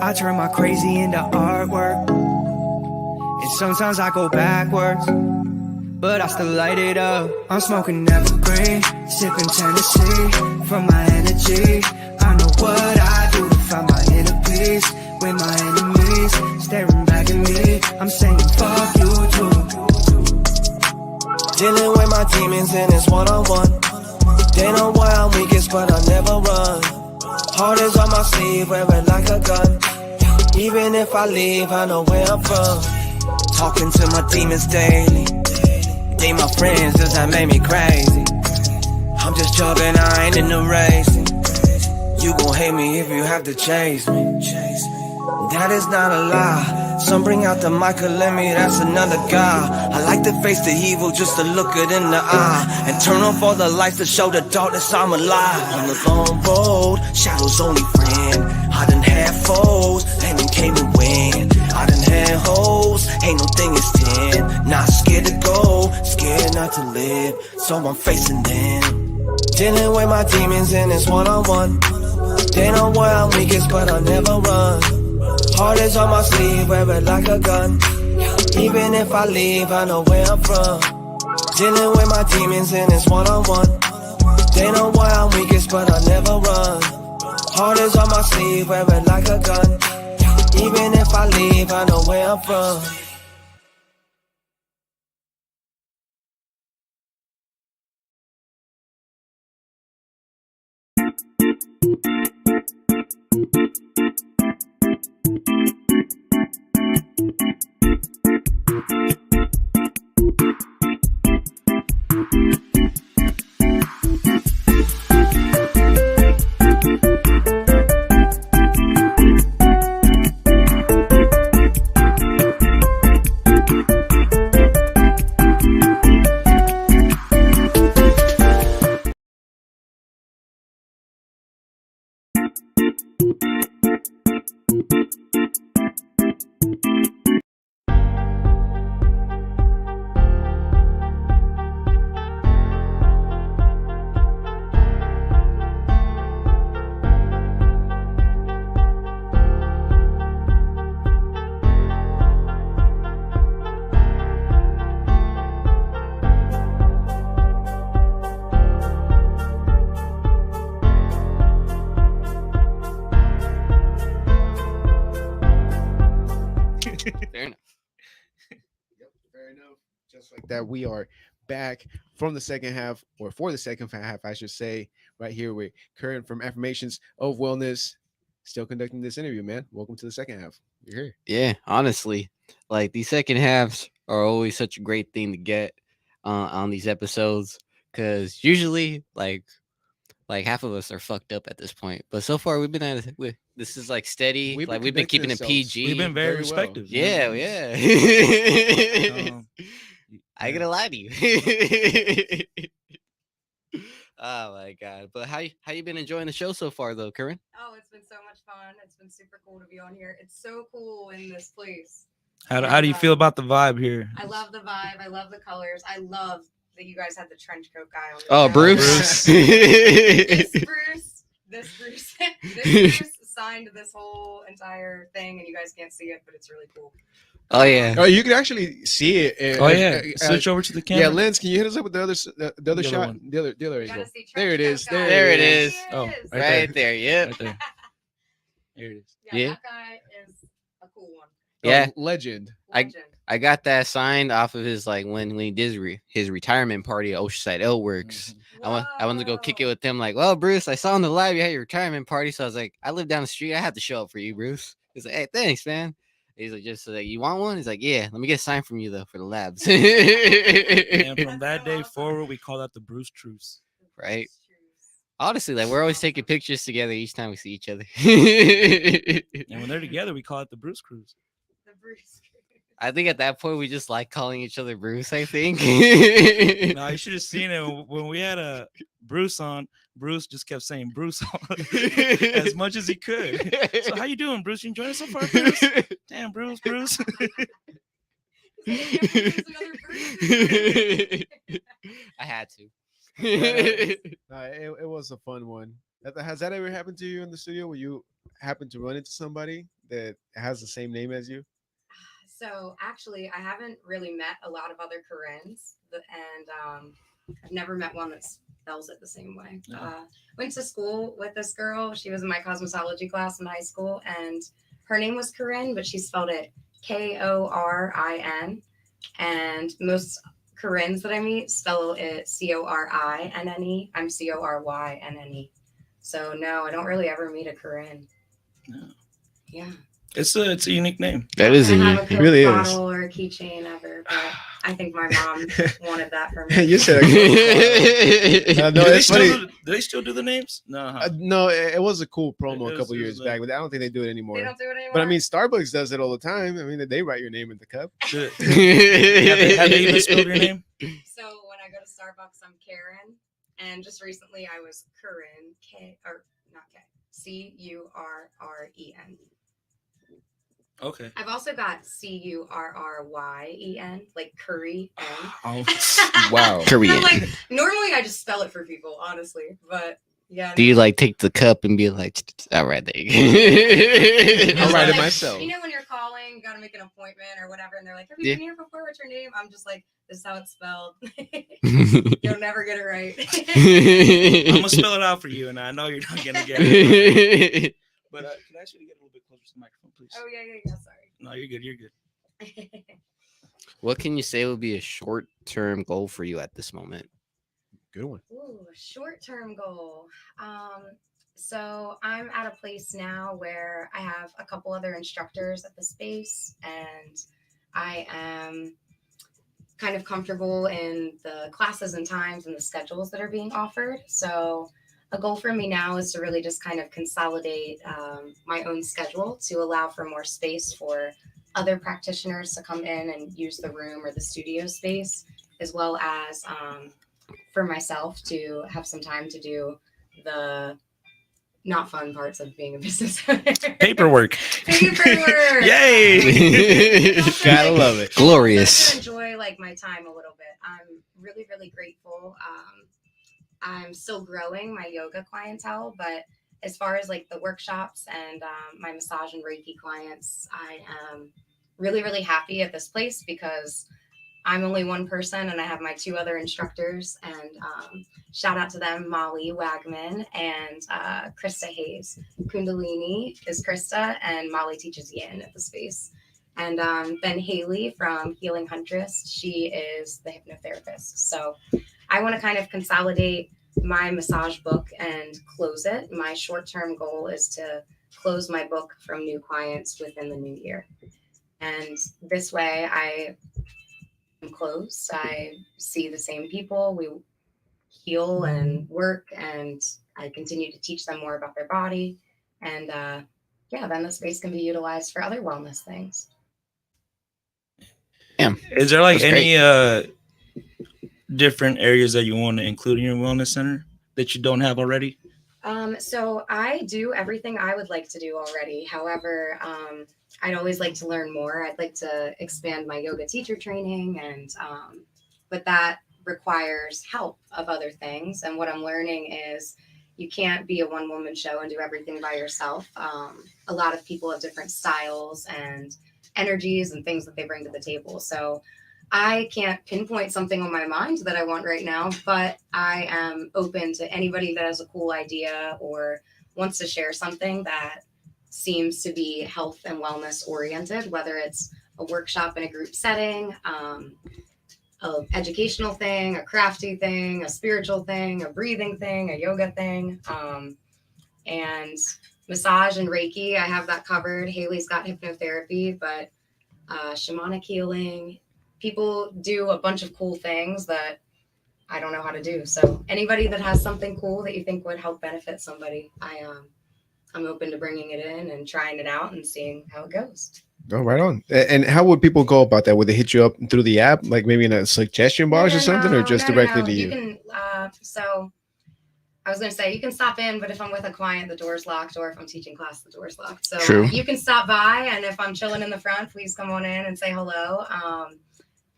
I turn my crazy into artwork. And sometimes I go backwards, but I still light it up. I'm smoking evergreen, sipping Tennessee from my energy. I know what I do to find my inner peace. With my enemies staring back at me, I'm saying fuck you too. Dealing with my demons and it's one-on-one. They know why I'm weakest, but I never run. Heart is on my sleeve, wear it like a gun. Even if I leave, I know where I'm from. Talking to my demons daily. They my friends, does that make me crazy? I'm just jogging, I ain't in the racing. You gon' hate me if you have to chase me. That is not a lie. Some bring out the Michael in me, that's another guy. I like to face the evil just to look it in the eye. And turn off all the lights to show the darkness I'm alive. On the long road, shadows only friend. I done had foes, and then came and went. I done had hoes, ain't no thing is 10. Not scared to go, scared not to live. So I'm facing them. Dealing with my demons and it's one-on-one. They know why I'm weakest, but I never run. Heart is on my sleeve, wear it like a gun. Even if I leave, I know where I'm from. Dealing with my demons and it's one-on-one. They know why I'm weakest, but I never run. Heart is on my sleeve, wear it like a gun. Even if I leave, I know where I'm from. Fair enough. Yep, fair enough. Just like that, we are back from the second half, or for the second half, I should say, right here with Corynne from Affirmations of Wellness, still conducting this interview, man. Welcome to the second half. You're here. Yeah, honestly, like these second halves are always such a great thing to get on these episodes, because usually like half of us are fucked up at this point, but so far we've been this is like steady. We've been Like we've been keeping it conducting PG. We've been very, Very well. respective. yeah, man. yeah. Um, I ain't yeah. gonna lie to you. Oh my god! But how you been enjoying the show so far, though, Corynne? Oh, it's been so much fun. It's been super cool to be on here. It's so cool in this place. How do you feel about the vibe here? I love the vibe. I love the colors. I love that you guys had the trench coat guy on the Oh, show. Bruce. This Bruce signed this whole entire thing, and you guys can't see it, but it's really cool. Oh yeah. Oh, you can actually see it. Oh yeah, switch over to the camera. Yeah, Lens, can you hit us up with the other The shot? other The other You angle. gotta see There it trench is. coat guy. There it is. Oh, Yes. Right there. Yep. Right there. Here it is. Yeah, Yeah. that guy is a cool one. Yeah. Oh, legend. Legend. I got that signed off of his like when he did his retirement party at Oceanside L Works. I wanted to go kick it with him. Like, well, Bruce, I saw in the live you had your retirement party, so I was like, I live down the street. I have to show up for you, Bruce. He's like, hey, thanks, man. He's like, just like, you want one? He's like, yeah. Let me get a sign from you though for the labs. And from that day forward, we call that the Bruce Truce. Right. Honestly, like we're always taking pictures together each time we see each other. And when they're together, we call it the Bruce Cruise. The Bruce. I think at that point we just like calling each other Bruce. I think. No, you should have seen it when we had a Bruce on. Bruce just kept saying Bruce as much as he could. So how you doing, Bruce? You enjoying it so far, Bruce? Damn, Bruce. I had to. It was a fun one. Has that ever happened to you in the studio where you happen to run into somebody that has the same name as you? So actually, I haven't really met a lot of other Corynnes, and I've never met one that spells it the same way. Went to school with this girl. She was in my cosmetology class in high school, and her name was Corynne, but she spelled it Korin. And most Corynnes that I meet spell it Corinne. I'm Corynne. So no, I don't really ever meet a Corynne. No. Yeah. It's a unique name. That is I a have unique. a Coke really is. bottle or a keychain ever, but I think my mom wanted that for me. You said no, do, they it's funny. do they still do the names? No. Huh? No, it was a cool promo It a couple was years like- back, but I don't think they do it anymore. They don't do it anymore. But I mean, Starbucks does it all the time. I mean, they write your name in the cup. have they even spelled your name? So when I go to Starbucks, I'm Karen, and just recently I was Corynne, Currren. Okay. I've also got Curryen, like curry. Oh, Wow. Korean. Like normally I just spell it for people, honestly, but yeah. Do you like take the cup and be like, all right, there you I'll go. write it Like, myself. You know when you're calling, you gotta make an appointment or whatever, and they're like, "Have you Yeah. been here before? What's your name?" I'm just like, "This is how it's spelled." You'll never get it right. I'm gonna spell it out for you, and I know you're not gonna get it. Right. But can I ask you to get a little bit closer to the microphone, please? Oh yeah. Sorry. No, you're good. You're good. What can you say would be a short-term goal for you at this moment? Good one. Ooh, short-term goal. So I'm at a place now where I have a couple other instructors at the space, and I am kind of comfortable in the classes and times and the schedules that are being offered. So a goal for me now is to really just kind of consolidate my own schedule to allow for more space for other practitioners to come in and use the room or the studio space, as well as for myself to have some time to do the not fun parts of being a business owner. Paperwork. Yay! Gotta love it. Glorious. To enjoy like my time a little bit. I'm really, really grateful. I'm still growing my yoga clientele, but as far as like the workshops and my massage and Reiki clients, I am really, really happy at this place because I'm only one person and I have my two other instructors, and shout out to them, Molly Wagman and Krista Hayes. Kundalini is Krista and Molly teaches Yin at the space. And then Haley from Healing Huntress, she is the hypnotherapist. So I want to kind of consolidate my massage book and close it. My short-term goal is to close my book from new clients within the new year. And this way I am close. I see the same people. We heal and work, and I continue to teach them more about their body. And then the space can be utilized for other wellness things. Yeah. Is there like That's any different areas that you want to include in your wellness center that you don't have already? So I do everything I would like to do already. However, I'd always like to learn more. I'd like to expand my yoga teacher training, and but that requires help of other things. And what I'm learning is you can't be a one-woman show and do everything by yourself. A lot of people have different styles and energies and things that they bring to the table. So I can't pinpoint something on my mind that I want right now, but I am open to anybody that has a cool idea or wants to share something that seems to be health and wellness oriented, whether it's a workshop in a group setting, an educational thing, a crafty thing, a spiritual thing, a breathing thing, a yoga thing, and massage and Reiki. I have that covered. Haley's got hypnotherapy, but shamanic healing. People do a bunch of cool things that I don't know how to do. So anybody that has something cool that you think would help benefit somebody, I'm open to bringing it in and trying it out and seeing how it goes. Oh, right on. And how would people go about that? Would they hit you up through the app, like maybe in a suggestion box or something, or just directly to you? You can, so I was going to say you can stop in, but if I'm with a client, the door's locked, or if I'm teaching class, the door's locked. So True. You can stop by, and if I'm chilling in the front, please come on in and say hello.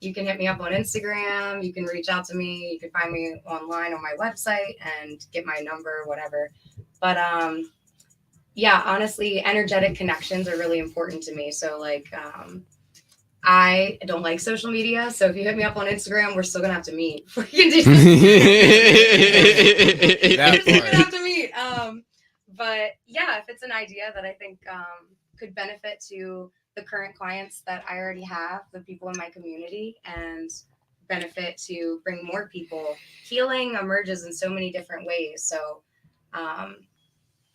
You can hit me up on Instagram. You can reach out to me. You can find me online on my website and get my number, whatever. But yeah, honestly, energetic connections are really important to me. So like, I don't like social media. So if you hit me up on Instagram, we're still going to have to meet. We're still gonna have to meet. But yeah, if it's an idea that I think could benefit to the current clients that I already have, the people in my community, and benefit to bring more people. Healing emerges in so many different ways. So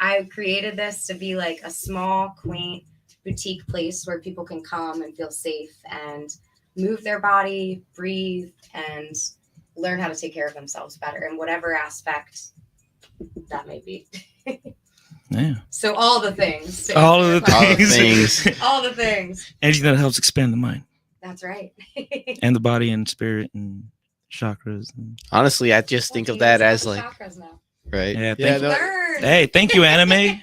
I created this to be like a small, quaint boutique place where people can come and feel safe and move their body, breathe, and learn how to take care of themselves better in whatever aspect that may be. Yeah. So all the things. All of the All the things. things. All the things. Anything that helps expand the mind That's right. and the body and spirit and chakras. And, Honestly, I just think of that as like, chakras now. right? yeah. Yeah, Thank you. Learn. Hey, thank you, anime.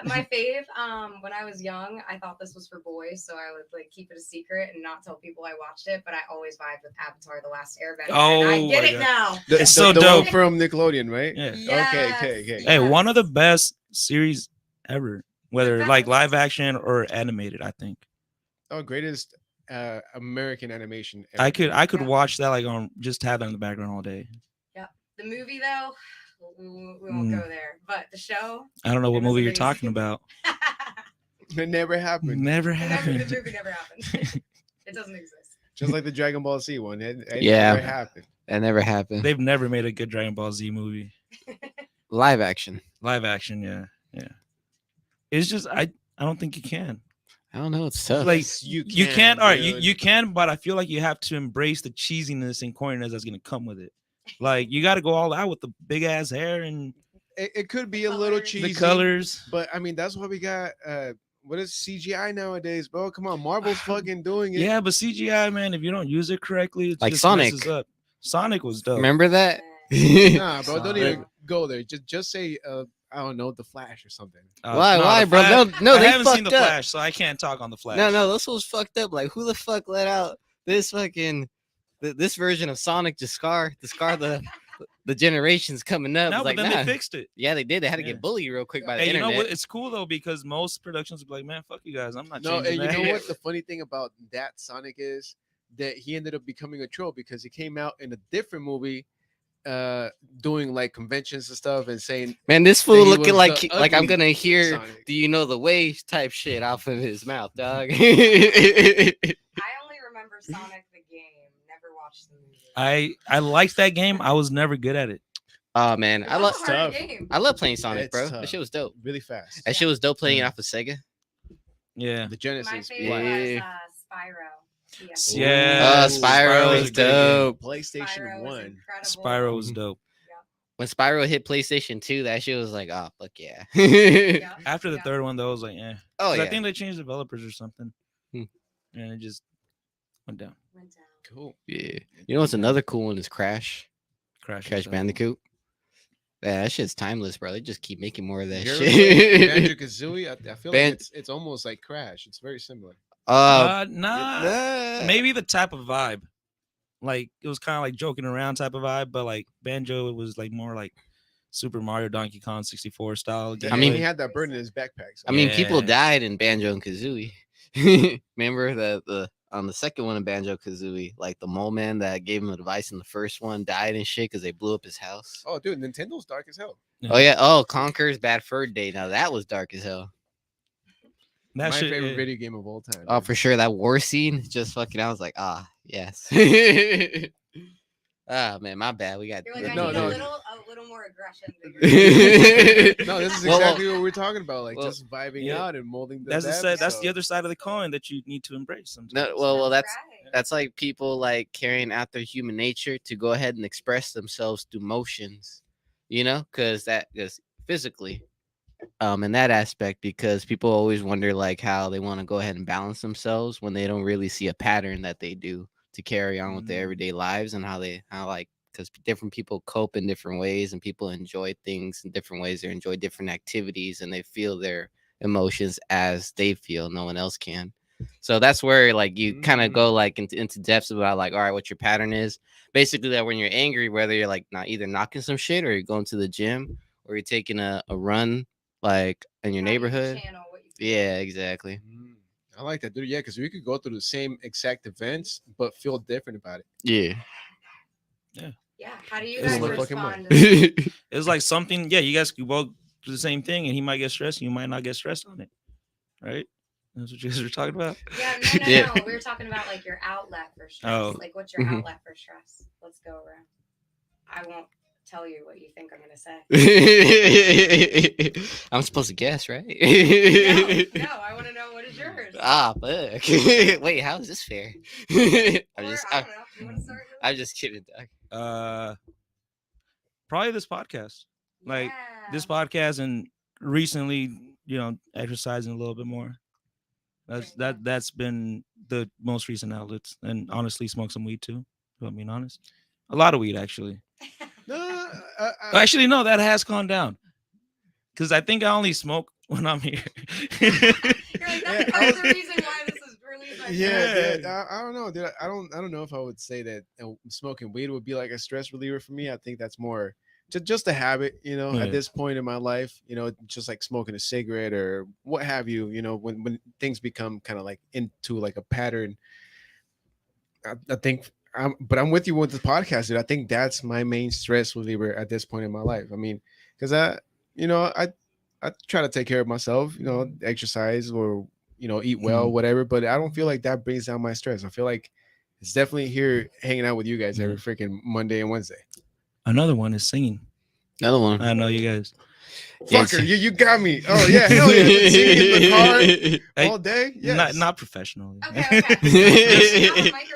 My fave, when I was young, I thought this was for boys, so I would like keep it a secret and not tell people I watched it. But I always vibed with Avatar: The Last Airbender. Oh, and I get my it God. now. It's so the dope. one from Nickelodeon, right? Yeah. Yes. Okay. Hey, one of the best series ever, whether best. like live action or animated. I think Oh, greatest American animation. Ever. I could Yeah. watch that like on just have that in the background all day. The movie, though, we won't go there. But the show, I don't know what It was movie you're amazing. talking about. It never happened. Never the happened. movie never happened. It doesn't exist. Just like the Dragon Ball Z one. It Yeah. never happened. That never happened. They've never made a good Dragon Ball Z movie. Live action. Live action, yeah. It's just I don't think you can. I don't know. It's tough. Like Yes, you can, all right, dude. you can, but I feel like you have to embrace the cheesiness and corniness that's gonna come with it. Like you got to go all out with the big ass hair and It could be a little Colors. cheesy. the colors. But I mean, that's why we got what is CGI nowadays, bro? Come on, Marvel's fucking doing it. Yeah, but CGI, man, if you don't use it correctly, it Like just Sonic. messes up. Sonic was dope. Remember that? Nah, bro, don't Sonic. even go there. Just say I don't know, the Flash or something. Why, The bro? Flash- No, I they haven't seen the fucked up. Flash, so I can't talk on the Flash. No, this was fucked up. Like, who the fuck let out this fucking this version of Sonic to scar the generations coming up? No, It's but like, then nah. they fixed it. Yeah, they did. They had to Yeah. get bullied real quick by the Hey, you internet. know what? It's cool though because most productions would be like, man, fuck you guys. I'm not No, changing and you that. know what the funny thing about that Sonic is that he ended up becoming a troll because he came out in a different movie doing like conventions and stuff and saying Man, this that fool he looking was like the like I'm ugly gonna hear Sonic. "Do you know the way" type shit off of his mouth, dog. I only remember Sonic the game. Never watched the movie. I liked that game. I was never good at it. Oh man, I love That's a hard tough. game. I love playing Sonic, It's bro. tough. That shit was dope. really fast. That shit was dope playing it Mm. off of Sega. Yeah. The My Genesis. favorite Yeah. was Spyro. Yeah. Ooh, Spyro was was a good game. dope. PlayStation Spyro was 1. incredible. Spyro was dope. When Spyro hit PlayStation 2, that shit was like, oh fuck yeah. Yeah. After the Yeah. third one, though, I was like, yeah. Oh yeah. I think they changed developers or something. Hmm. And it just went down. Went down. Cool. Yeah. You know what's another cool one is Crash. Crash Bandicoot. Yeah, that shit's timeless, bro. They just keep making more of that You ever play shit. Banjo-Kazooie? I feel Ban- like it's almost like Crash. It's very similar. Nah, Nah. maybe the type of vibe. Like it was kind of like joking around type of vibe, but like Banjo, it was like more like Super Mario Donkey Kong 64 style. I mean- mean, he had that bird in his backpack. So I mean, people Yeah. died in Banjo and Kazooie. Remember the on the second one in Banjo Kazooie, like the mole man that gave him advice in the first one died and shit because they blew up his house. oh, dude, Nintendo's dark as hell. Yeah. Oh yeah. Oh, Conker's Bad Fur Day. Now that was dark as hell. That My shit, favorite yeah. video game of all time. Oh, man. for sure. That war scene, just fucking. I was like, ah, yes. Ah, man, my bad. We got. You're like, I No, need no. a little more aggression. bigger. No, this is Well, exactly what we're talking about. Like well, just vibing yeah. out and molding the That's the episode. that's the other side of the coin that you need to embrace sometimes. No, well, that's Right. that's like people like carrying out their human nature to go ahead and express themselves through motions, you know, because physically, in that aspect, because people always wonder like how they want to go ahead and balance themselves when they don't really see a pattern that they do to carry on with their everyday lives and how because different people cope in different ways and people enjoy things in different ways. They enjoy different activities and they feel their emotions as they feel. No one else can. So that's where like you kind of go like into depths about like, all right, what your pattern is. Basically, that when you're angry, whether you're like not either knocking some shit or you're going to the gym or you're taking a run like in your How you neighborhood. channel what you feel. Yeah, exactly. I like that, dude. Yeah, because we could go through the same exact events but feel different about it. Yeah. Yeah. How do you It's guys like fucking respond? mine. to that? It's like something. Yeah, you guys could both do the same thing, and he might get stressed, and you might not get stressed on it, right? That's what you guys were talking about. Yeah, no. We were talking about like your outlet for stress. Oh. Like, what's your outlet for stress? Let's go around. I won't tell you what you think I'm gonna say. I'm supposed to guess, right? No, I want to know what is yours. Fuck. Wait, how is this fair? I don't know. You want to start? I'm just kidding, Doug. Probably this podcast. Like Yeah. this podcast, and recently, exercising a little bit more. That's been the most recent outlets, and honestly, smoke some weed too. If I'm being honest, a lot of weed actually. No, Actually, no, that has gone down. Because I think I only smoke when I'm here. You're like, that's part of the reason why this is released. I don't know, dude. I don't know if I would say that smoking weed would be like a stress reliever for me. I think that's more just a habit, at this point in my life, just like smoking a cigarette or what have you, when things become kind of like into like a pattern. I think I'm with you with the podcast, dude. I think that's my main stress reliever at this point in my life. I mean, because I try to take care of myself, exercise or eat well, whatever. But I don't feel like that brings down my stress. I feel like it's definitely here hanging out with you guys every freaking Monday and Wednesday. Another one is singing. Another one. I know you guys. Fucker, you got me. Oh yeah, hell yeah. Singing in the car all day. Yes. Not professionally. Okay.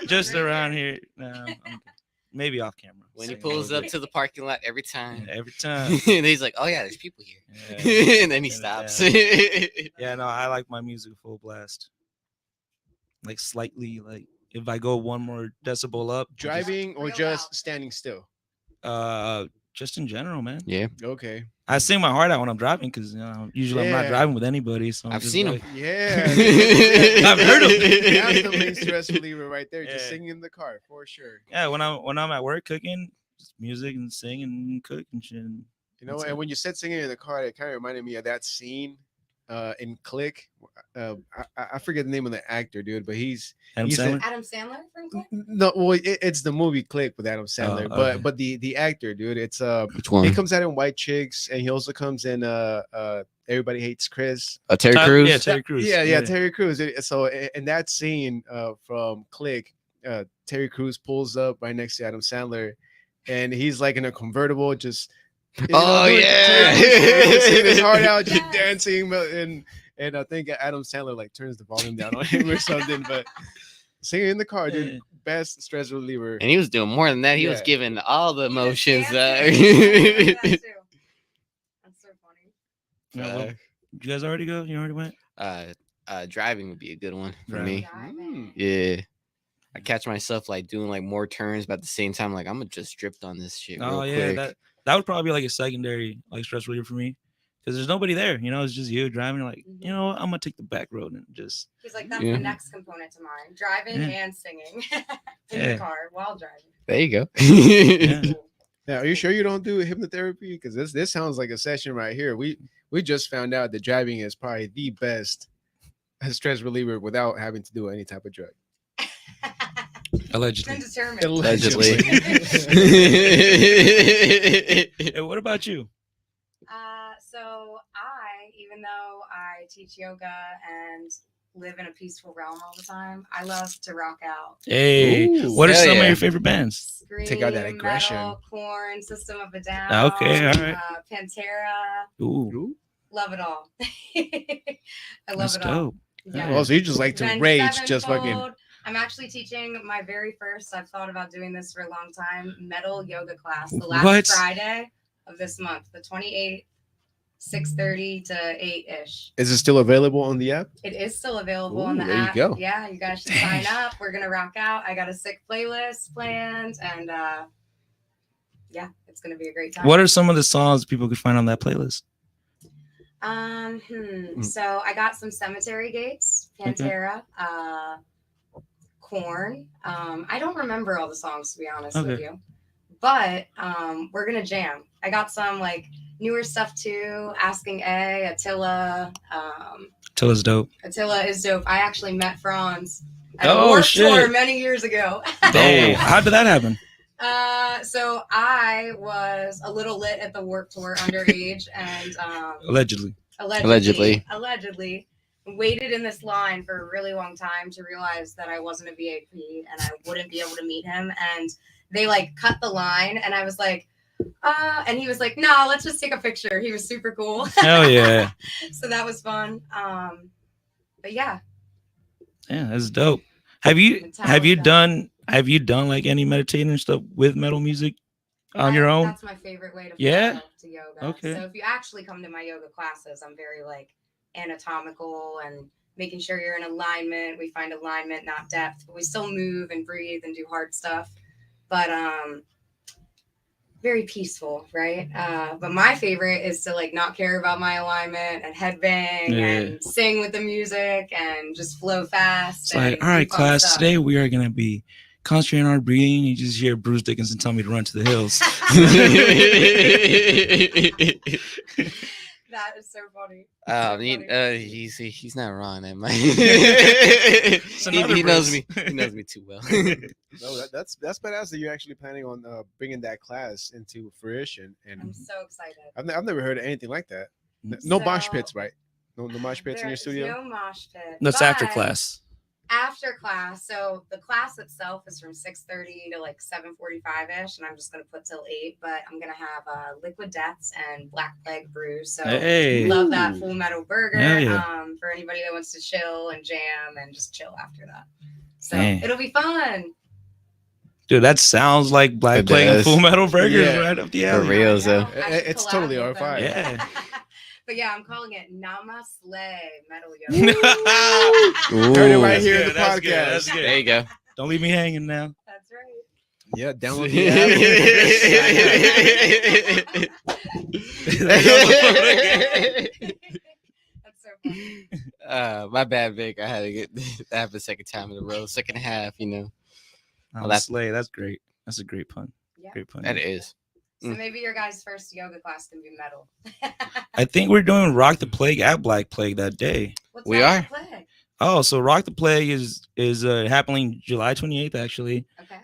Just around here. No, maybe off camera. When he pulls up to the parking lot every time. Yeah, every time. And he's like, oh yeah, there's people here. Yeah. And then he stops. Yeah, no, I like my music full blast. Like slightly, like if I go one more decibel up. Driving or just standing still? Just in general, man. Yeah. Okay. I sing my heart out when I'm driving because usually I'm not driving with anybody. So I've seen him. Yeah. I've heard him. That's the main stress reliever right there. Just singing in the car for sure. Yeah, when I'm at work cooking, just music and sing and cook and shit. And when you said singing in the car, it kind of reminded me of that scene in Click. I forget the name of the actor, dude, but he's Adam Sandler from Click? No, well, it's the movie Click with Adam Sandler, okay. but the actor, dude, it's Which one? he comes out in White Chicks, and he also comes in Everybody Hates Chris. Terry Crews. Yeah, Terry Crews. Yeah, Terry Crews. So in that scene from Click, Terry Crews pulls up right next to Adam Sandler, and he's like in a convertible, just singing his heart out, just dancing, and I think Adam Sandler like turns the volume down on him or something. But singing in the car, dude, best stress reliever. And he was doing more than that. He was giving all the emotions. That's so funny. Yeah, well, you guys already go? You already went? Driving would be a good one for me. Driving. Yeah. I catch myself like doing like more turns, but at the same time, like I'm gonna just drift on this shit. Oh real yeah, quick. that would probably be like a secondary like stress reliever for me because there's nobody there. It's just you driving. Like I'm gonna take the back road and just. He's like, that's the next component to mine: driving and singing in the car while driving. There you go. Yeah, are you sure you don't do hypnotherapy? Because this sounds like a session right here. We just found out that driving is probably the best stress reliever without having to do any type of drug. Allegedly. Allegedly. Hey, what about you? So even though I teach yoga and live in a peaceful realm all the time, I love to rock out. Hey, what are some of your favorite bands? Scream, take out that aggression. Metal, Corn, System of a Down. Okay, all right. Pantera. Ooh, love it all. I love that's it all. dope. Yeah. Well, so you just like to Avenged rage, just Sevenfold. fucking. I'm actually teaching my very first. I've thought about doing this for a long time. Metal yoga class. The last Friday of this month, the 28th, 6:30 to 8-ish. Is it still available on the app? It is still available on the there you app. go. Yeah, you guys should sign up. We're gonna rock out. I got a sick playlist planned, and yeah, it's gonna be a great time. What are some of the songs people could find on that playlist? So I got some Cemetery Gates, Pantera, Corn. I don't remember all the songs, to be honest with you, but we're gonna jam. I got some like newer stuff too. Asking A, Attila. Attila's dope. Attila is dope. I actually met Franz at a Warped Tour many years ago. Oh, how did that happen? So I was a little lit at the Warped Tour underage, and Allegedly. waited in this line for a really long time to realize that I wasn't a VIP and I wouldn't be able to meet him. And they like cut the line, and I was like, and he was like, no, let's just take a picture. He was super cool. Hell yeah. So that was fun. But yeah. Yeah, that's dope. Have you done like any meditating and stuff with metal music on your own? That's my favorite way to Yeah. flow to yoga. Okay. So if you actually come to my yoga classes, I'm very like anatomical and making sure you're in alignment. We find alignment, not depth, but we still move and breathe and do hard stuff. But very peaceful, right? But my favorite is to like not care about my alignment and headbang and sing with the music and just flow fast. It's like, all right, class, stuff. Today we are gonna be concentrating on our breathing. You just hear Bruce Dickinson tell me to run to the hills. That is so funny. He's not wrong. That might. He knows me. He knows me too well. No, that's badass that you're actually planning on bringing that class into fruition. And I'm so excited. I've never heard of anything like that. No mosh pits, right? No mosh pits in your studio. No mosh pit. That's after class. After class, so the class itself is from 6:30 to like 7:45ish, and I'm just gonna put till 8. But I'm gonna have Liquid Deaths and Black Plague Brew. So love that Full Metal Burger. For anybody that wants to chill and jam and just chill after that. So it'll be fun. Dude, that sounds like Black Plague and Full Metal Burgers right up the alley. For real, though. It's totally R5. Yeah. But yeah, I'm calling it Nama Slay Metal Yoga. Heard it right here in the podcast. That's good. There you go. Don't leave me hanging now. That's right. Yeah, download the app. That's so funny. My bad, Vic. I had to get that happened second time in a row, second half, you know. Oh, that's Slay. That's great. That's a great pun. Yeah. Great pun. That is. So maybe your guys' first yoga class can be metal. I think we're doing Rock the Plague at Black Plague that day. What's we are. Plague? Oh, so Rock the Plague is happening July 28th, actually. Okay.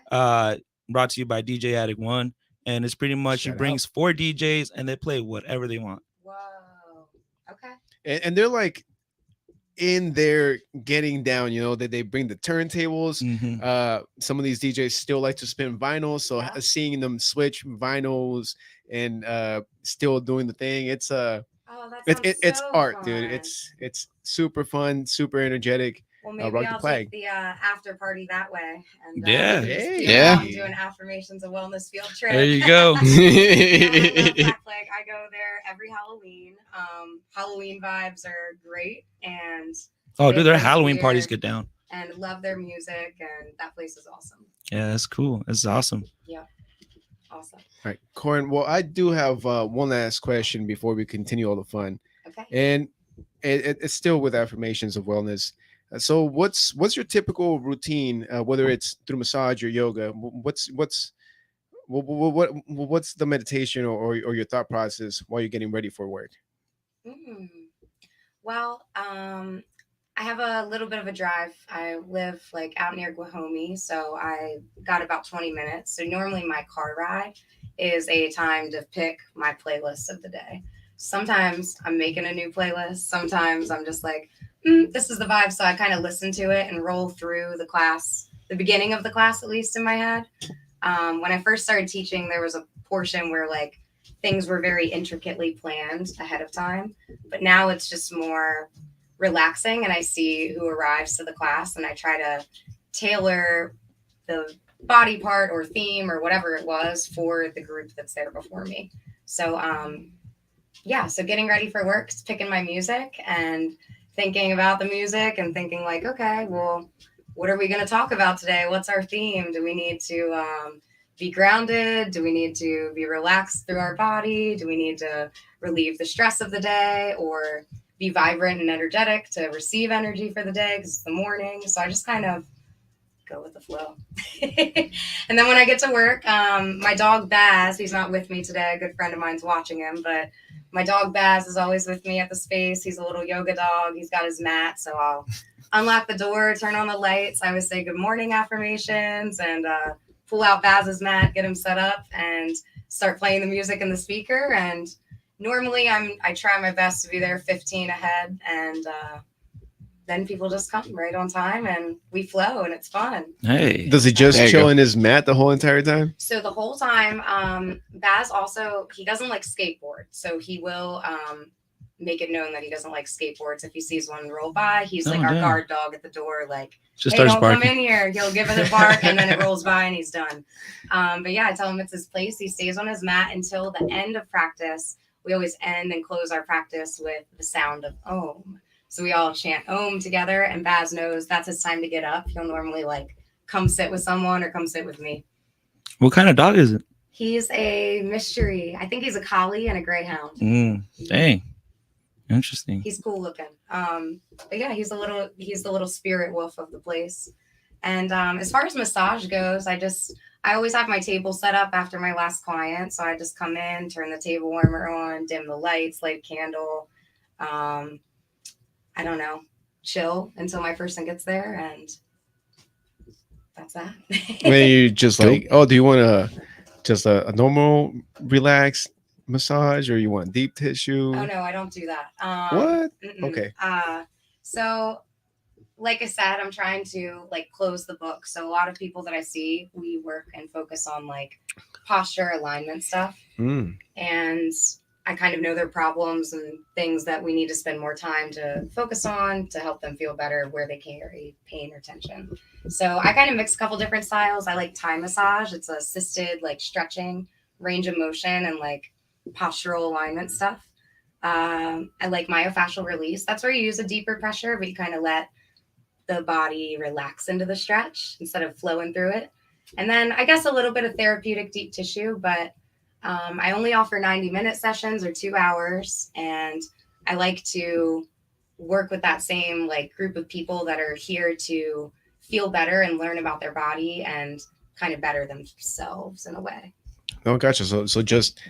Brought to you by DJ Addict One, and it's pretty much he brings 4 DJs and they play whatever they want. Whoa. Okay. And they're like in there getting down, you know, that they bring the turntables. Some of these DJs still like to spin vinyl, so seeing them switch vinyls and still doing the thing, it's it's art, fun. dude. It's super fun, super energetic. Well, maybe I'll take the after party that way. And, do an Affirmations of Wellness field trip. There you go. I go there every Halloween. Halloween vibes are great, and dude, their Halloween parties get down. And love their music, and that place is awesome. Yeah, that's cool. That's awesome. Yeah, awesome. All right, Corynne. Well, I do have one last question before we continue all the fun. Okay. And it's still with Affirmations of Wellness. So what's your typical routine, whether it's through massage or yoga? What's the meditation or your thought process while you're getting ready for work? Well, I have a little bit of a drive. I live like out near Guahomie, so I got about 20 minutes. So normally my car ride is a time to pick my playlist of the day. Sometimes I'm making a new playlist. Sometimes I'm just like, this is the vibe. So I kind of listen to it and roll through the class, the beginning of the class, at least in my head. When I first started teaching, there was a portion where like things were very intricately planned ahead of time. But now it's just more relaxing, and I see who arrives to the class and I try to tailor the body part or theme or whatever it was for the group that's there before me. So, so getting ready for work is picking my music and thinking about the music and thinking like, okay, well, what are we going to talk about today? What's our theme? Do we need to be grounded? Do we need to be relaxed through our body? Do we need to relieve the stress of the day or be vibrant and energetic to receive energy for the day because it's the morning? So I just kind of go with the flow. And then when I get to work, my dog Baz, he's not with me today. A good friend of mine's watching him, but my dog Baz is always with me at the space. He's a little yoga dog. He's got his mat. So I'll unlock the door, turn on the lights. I always say good morning affirmations and pull out Baz's mat, get him set up and start playing the music in the speaker. And normally I try my best to be there 15 ahead and then people just come right on time and we flow and it's fun. Hey, Does he just There you chill go. in his mat the whole entire time? So the whole time, Baz also, he doesn't like skateboard. So he will make it known that he doesn't like skateboards. If he sees one roll by, he's like our damn. guard dog at the door, like, just hey, starts don't come barking. in here. He'll give it a bark and then it rolls by and he's done. But yeah, I tell him it's his place. He stays on his mat until the end of practice. We always end and close our practice with the sound of Om. So we all chant Om together, and Baz knows that's his time to get up. He'll normally like come sit with someone or come sit with me. What kind of dog is it? He's a mystery. I think he's a collie and a greyhound. Dang, interesting. He's cool looking. But yeah, he's the little spirit wolf of the place. And as far as massage goes, I always have my table set up after my last client. So I just come in, turn the table warmer on, dim the lights, light a candle. I don't know, chill until my person gets there, and that's that. When you just like, oh, do you want just a normal relaxed massage, or you want deep tissue? Oh no, I don't do that. What? Mm-mm. Okay. So like I said, I'm trying to like close the book. So a lot of people that I see, we work and focus on like posture, alignment stuff. And I kind of know their problems and things that we need to spend more time to focus on to help them feel better where they carry pain or tension. So I kind of mix a couple different styles. I like Thai massage. It's assisted like stretching, range of motion, and like postural alignment stuff. I like myofascial release. That's where you use a deeper pressure, but you kind of let the body relax into the stretch instead of flowing through it. And then I guess a little bit of therapeutic deep tissue, but I only offer 90-minute sessions or 2 hours. And I like to work with that same like group of people that are here to feel better and learn about their body and kind of better themselves in a way. Oh, gotcha. So just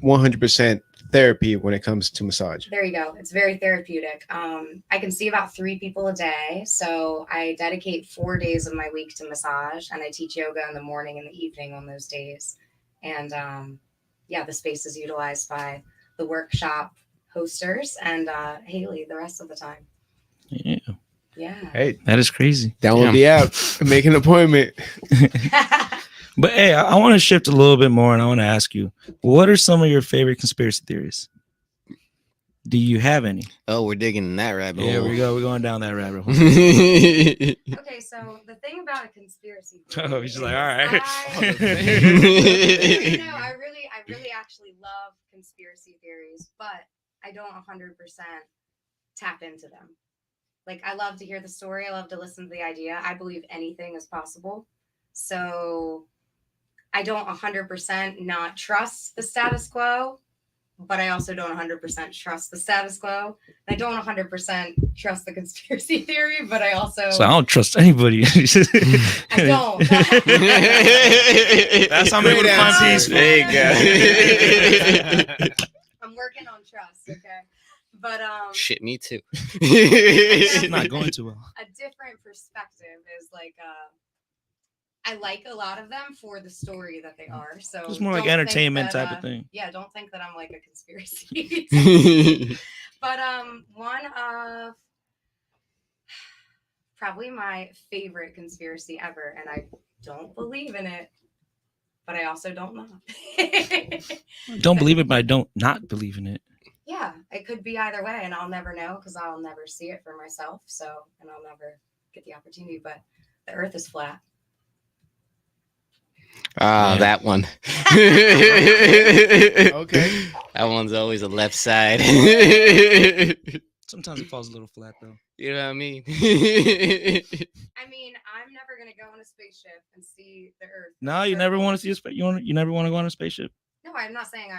100% therapy when it comes to massage. There you go. It's very therapeutic. I can see about 3 people a day. So I dedicate 4 days of my week to massage, and I teach yoga in the morning and the evening on those days. And yeah, the space is utilized by the workshop hosters and Haley the rest of the time. Yeah. Yeah. Hey, That is crazy. download the app and make an appointment. But hey, I want to shift a little bit more, and I want to ask you, what are some of your favorite conspiracy theories? Do you have any? Oh, we're digging in that rabbit hole. Yeah, we go. We're going down that rabbit hole. Okay, so the thing about a conspiracy theory Oh, he's just like, is all right. I really actually love conspiracy theories, but I don't 100% tap into them. Like, I love to hear the story. I love to listen to the idea. I believe anything is possible. So I don't 100% not trust the status quo, but I also don't 100% trust the status quo. I don't 100% trust the conspiracy theory, but I also... So I don't trust anybody. I don't. That's how I'm able to find peace. There you go. I'm working on trust, okay? But Shit, me too. It's not going too well. a different perspective is like I like a lot of them for the story that they are. So It's more like don't think entertainment that, type of thing. Yeah, don't think that I'm like a conspiracy. But one of probably my favorite conspiracy ever, and I don't believe in it, but I also don't not. Don't believe it, but I don't not believe in it. Yeah, it could be either way, and I'll never know because I'll never see it for myself. So, and I'll never get the opportunity. But the Earth is flat. Ah, Yeah. that one. Okay. That one's always a left side. Sometimes it falls a little flat though. You know what I mean? I mean, I'm never gonna go on a spaceship and see the Earth. No, you never want to see a space. You never want to go on a spaceship. No, I'm not saying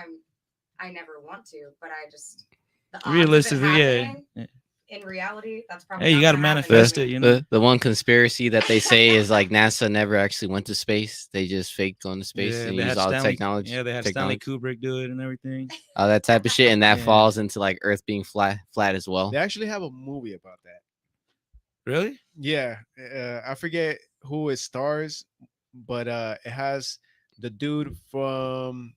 I never want to, but I just the odds of it Realistically, yeah. happening, Yeah. In reality, that's probably Hey, you not got to gonna happen. manifest it. You know. The one conspiracy that they say is like NASA never actually went to space. They just faked going to space Yeah, and they used had all the Stanley- technology. Yeah, they had Stanley Kubrick do it and everything. All that type of shit, and that Yeah. falls into like Earth being flat as well. They actually have a movie about that. Really? Yeah. I forget who it stars, but it has the dude from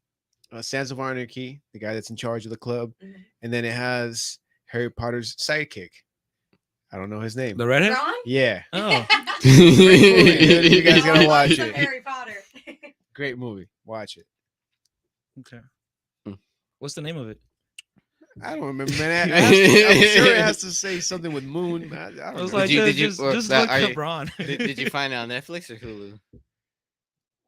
Sons of Anarchy, the guy that's in charge of the club. Mhm. And then it has Harry Potter's sidekick. I don't know his name. The redhead? Ron? Yeah. Oh, You guys gotta watch Some it. Harry Potter. Great movie. Watch it. okay. Hmm. What's the name of it? I don't remember, man. I'm sure it has to say something with moon. I I don't was know. like, Did you- just or look that- are up you- Ron. Did you find it on Netflix or Hulu?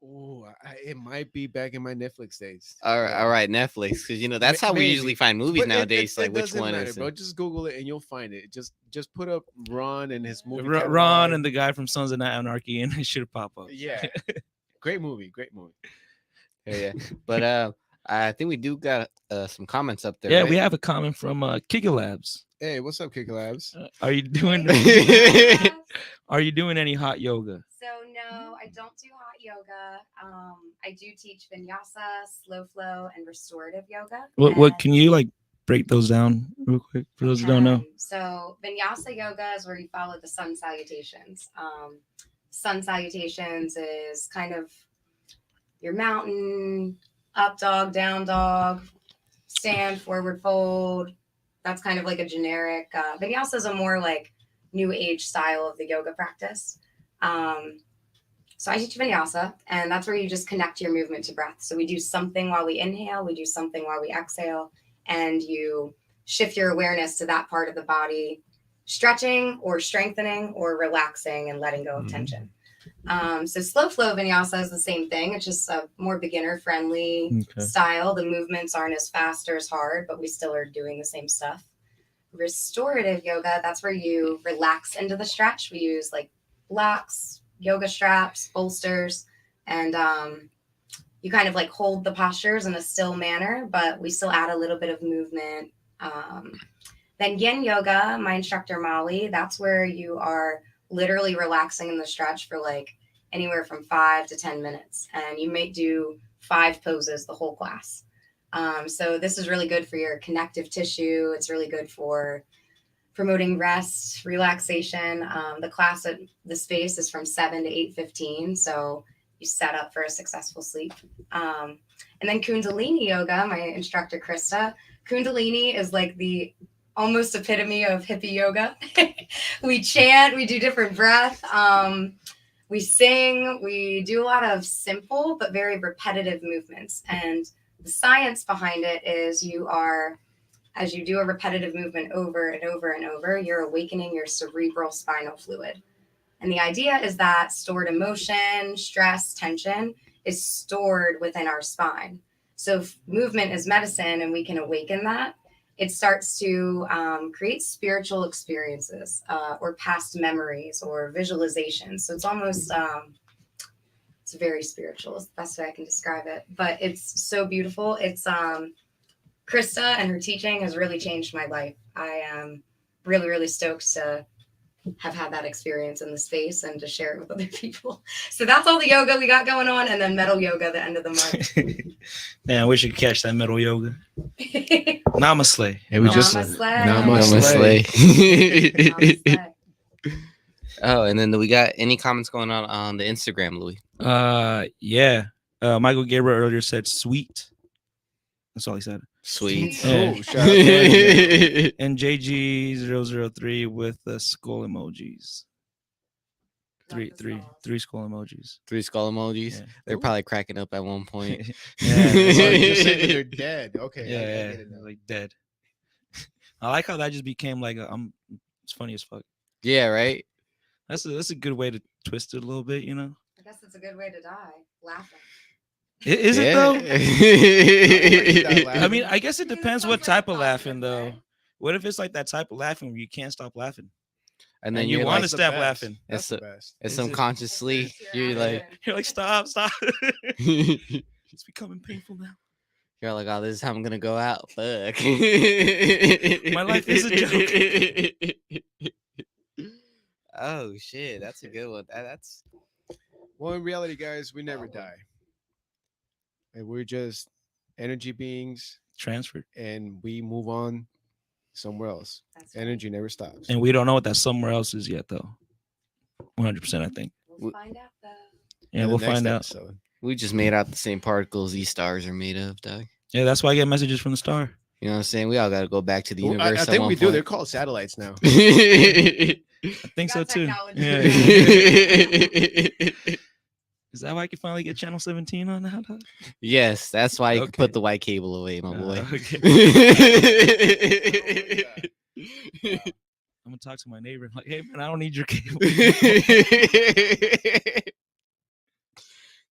Ooh, it might be back in my Netflix days. All right, Netflix, because that's how we Maybe. usually find movies But nowadays. it Like which doesn't one matter, is bro. it? Just Google it and you'll find it. Just put up Ron and his movie. Ron catalog. and the guy from Sons of Anarchy, and it should pop up. Yeah, great movie. Great movie. Yeah. But I think we do got some comments up there. Yeah, right? we have a comment from Kika Labs. Hey, what's up, Kick Labs? Are you doing? Yes. Are you doing any hot yoga? So no, I don't do hot yoga. I do teach vinyasa, slow flow, and restorative yoga. What And can you like break those down real quick for those who don't know? So vinyasa yoga is where you follow the sun salutations. Sun salutations is kind of your mountain, up dog, down dog, stand, forward fold. That's kind of like a generic. Vinyasa is a more like new age style of the yoga practice. So I teach vinyasa, and that's where you just connect your movement to breath. So we do something while we inhale, we do something while we exhale, and you shift your awareness to that part of the body, stretching or strengthening or relaxing and letting go of tension. So slow flow vinyasa is the same thing. It's just a more beginner friendly style. The movements aren't as fast or as hard, but we still are doing the same stuff. Restorative yoga, that's where you relax into the stretch. We use like blocks, yoga straps, bolsters, and you kind of like hold the postures in a still manner, but we still add a little bit of movement. Then yin yoga, my instructor Molly, that's where you are literally relaxing in the stretch for like anywhere from 5 to 10 minutes. And you may do 5 poses the whole class. So this is really good for your connective tissue. It's really good for promoting rest, relaxation. The class at the space is from 7 to 8:15. So you set up for a successful sleep. And then Kundalini yoga, my instructor, Krista. Kundalini is like the almost epitome of hippie yoga. We chant, we do different breath. We sing, we do a lot of simple but very repetitive movements. And the science behind it is as you do a repetitive movement over and over and over, you're awakening your cerebral spinal fluid. And the idea is that stored emotion, stress, tension is stored within our spine. So if movement is medicine and we can awaken that, it starts to create spiritual experiences or past memories or visualizations. So it's almost, it's very spiritual is the best way I can describe it. But it's so beautiful. It's Krista and her teaching has really changed my life. I am really, really stoked to have had that experience in the space and to share it with other people. So that's all the yoga we got going on, and then metal yoga at the end of the month. Man, I wish you could catch that metal yoga. Namaste. Yeah, we just Namaste. Namaste. Oh, and then we got any comments going on the Instagram, Louis? Yeah. Michael Gabriel earlier said sweet. That's all he said. Sweet. Yeah. Oh, shout out to And JG003 with the skull emojis. Three skull emojis. 3 skull emojis. Yeah. They're probably cracking up at one point. Yeah. Just saying that they're dead. Okay. I Yeah, get it now. like dead. I like how that just became like it's funny as fuck. Yeah, right? That's a good way to twist it a little bit, you know. I guess it's a good way to die, laughing. Is it Yeah. though? I mean, I guess it depends what type of laughing though. What if it's like that type of laughing where you can't stop laughing And then and you you're want to like, the stop best. laughing? That's the It's best. and Is it- subconsciously, you're like, You're like, stop. you're It's becoming painful now. like, oh, this is how I'm gonna go out. Fuck. My life is a joke. Oh shit, that's a good one. That's Well, in reality, guys, we never die. And we're just energy beings, Transferred. and we move on somewhere else. That's right. Energy never stops. And we don't know what that somewhere else is yet though. 100%, I think. We'll find out though. Yeah, In the we'll next find out. episode. we just made out the same particles these stars are made of, Doug. Yeah, that's why I get messages from the star. You know what I'm saying? We all got to go back to the Well, universe. I at think one we do. point. They're called satellites now. I think so Got too. technology. Yeah. Is that why I can finally get channel 17 on now? Dog? Yes, that's why you can Okay. put the white cable away, my boy. Okay. I'm gonna talk to my neighbor. I'm like, hey man, I don't need your cable.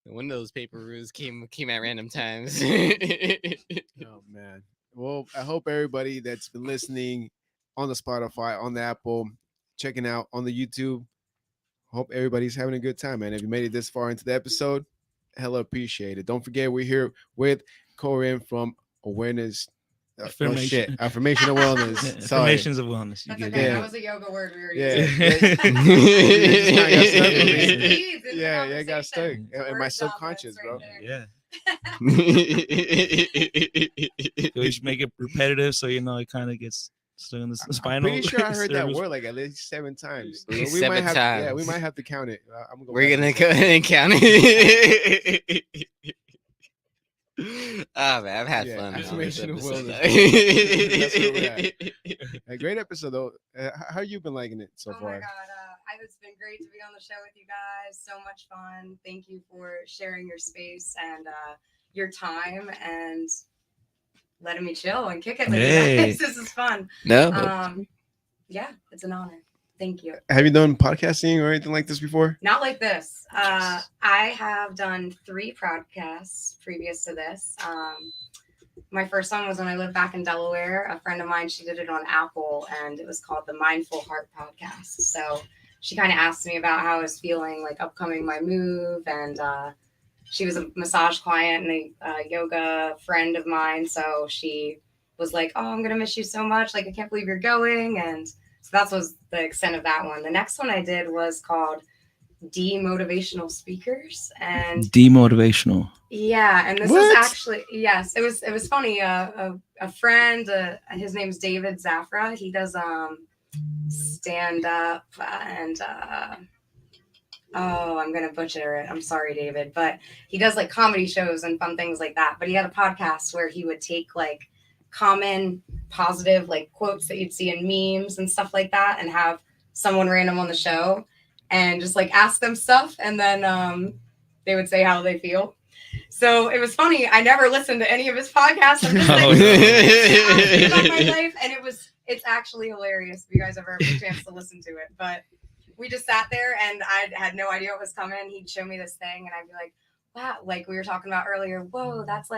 One of those paper routes came at random times. Oh man. Well, I hope everybody that's been listening on the Spotify, on the Apple, checking out on the YouTube, hope everybody's having a good time, man. If you made it this far into the episode, hella appreciate it. Don't forget, we're here with Corynne from Awareness. Affirmation. Affirmation of Wellness. Yeah, Sorry. Affirmations of wellness. You That's get okay. it. Yeah. That was a yoga word we were Yeah. using. Yeah, I got stuck in my Word subconscious, dominance bro. right Yeah. We should make it repetitive so you know it kind of gets stuck in the spinal. Pretty sure I heard that cerebral- word like at least 7 times. At least We might 7 have, yeah, times. we might have to count it. I'm gonna go We're back gonna and go ahead and count it. Ah man, I've had Yeah, fun. on this affirmation of episode. wellness. That's where we're A great episode though. How you been liking it so Oh far? my god, it's been great to be on the show with you guys. So much fun. Thank you for sharing your space and your time and letting me chill and kick it with you Hey. guys. This is fun. No, Yeah, it's an honor. Thank you. Have you done podcasting or anything like this before? Not like this. Yes. I have done 3 podcasts previous to this. My first one was when I lived back in Delaware. A friend of mine, she did it on Apple, and it was called the Mindful Heart Podcast. So she kind of asked me about how I was feeling, like upcoming my move, and she was a massage client and a yoga friend of mine. So she was like, "Oh, I'm gonna miss you so much. Like, I can't believe you're going." And so that was the extent of that one. The next one I did was called Demotivational Speakers, and Demotivational. yeah, and this is actually, yes, it was funny. A friend, his name's David Zafra. He does stand up and oh, I'm gonna butcher it. I'm sorry, David, but he does like comedy shows and fun things like that. But he had a podcast where he would take like common positive like quotes that you'd see in memes and stuff like that, and have someone random on the show and just like ask them stuff, and then they would say how they feel. So it was funny. I never listened to any of his podcasts. I'm just like, about my life, and it's actually hilarious if you guys ever have a chance to listen to it. But we just sat there, and I had no idea what was coming. He'd show me this thing, and I'd be like, wow, like we were talking about earlier. Whoa, that's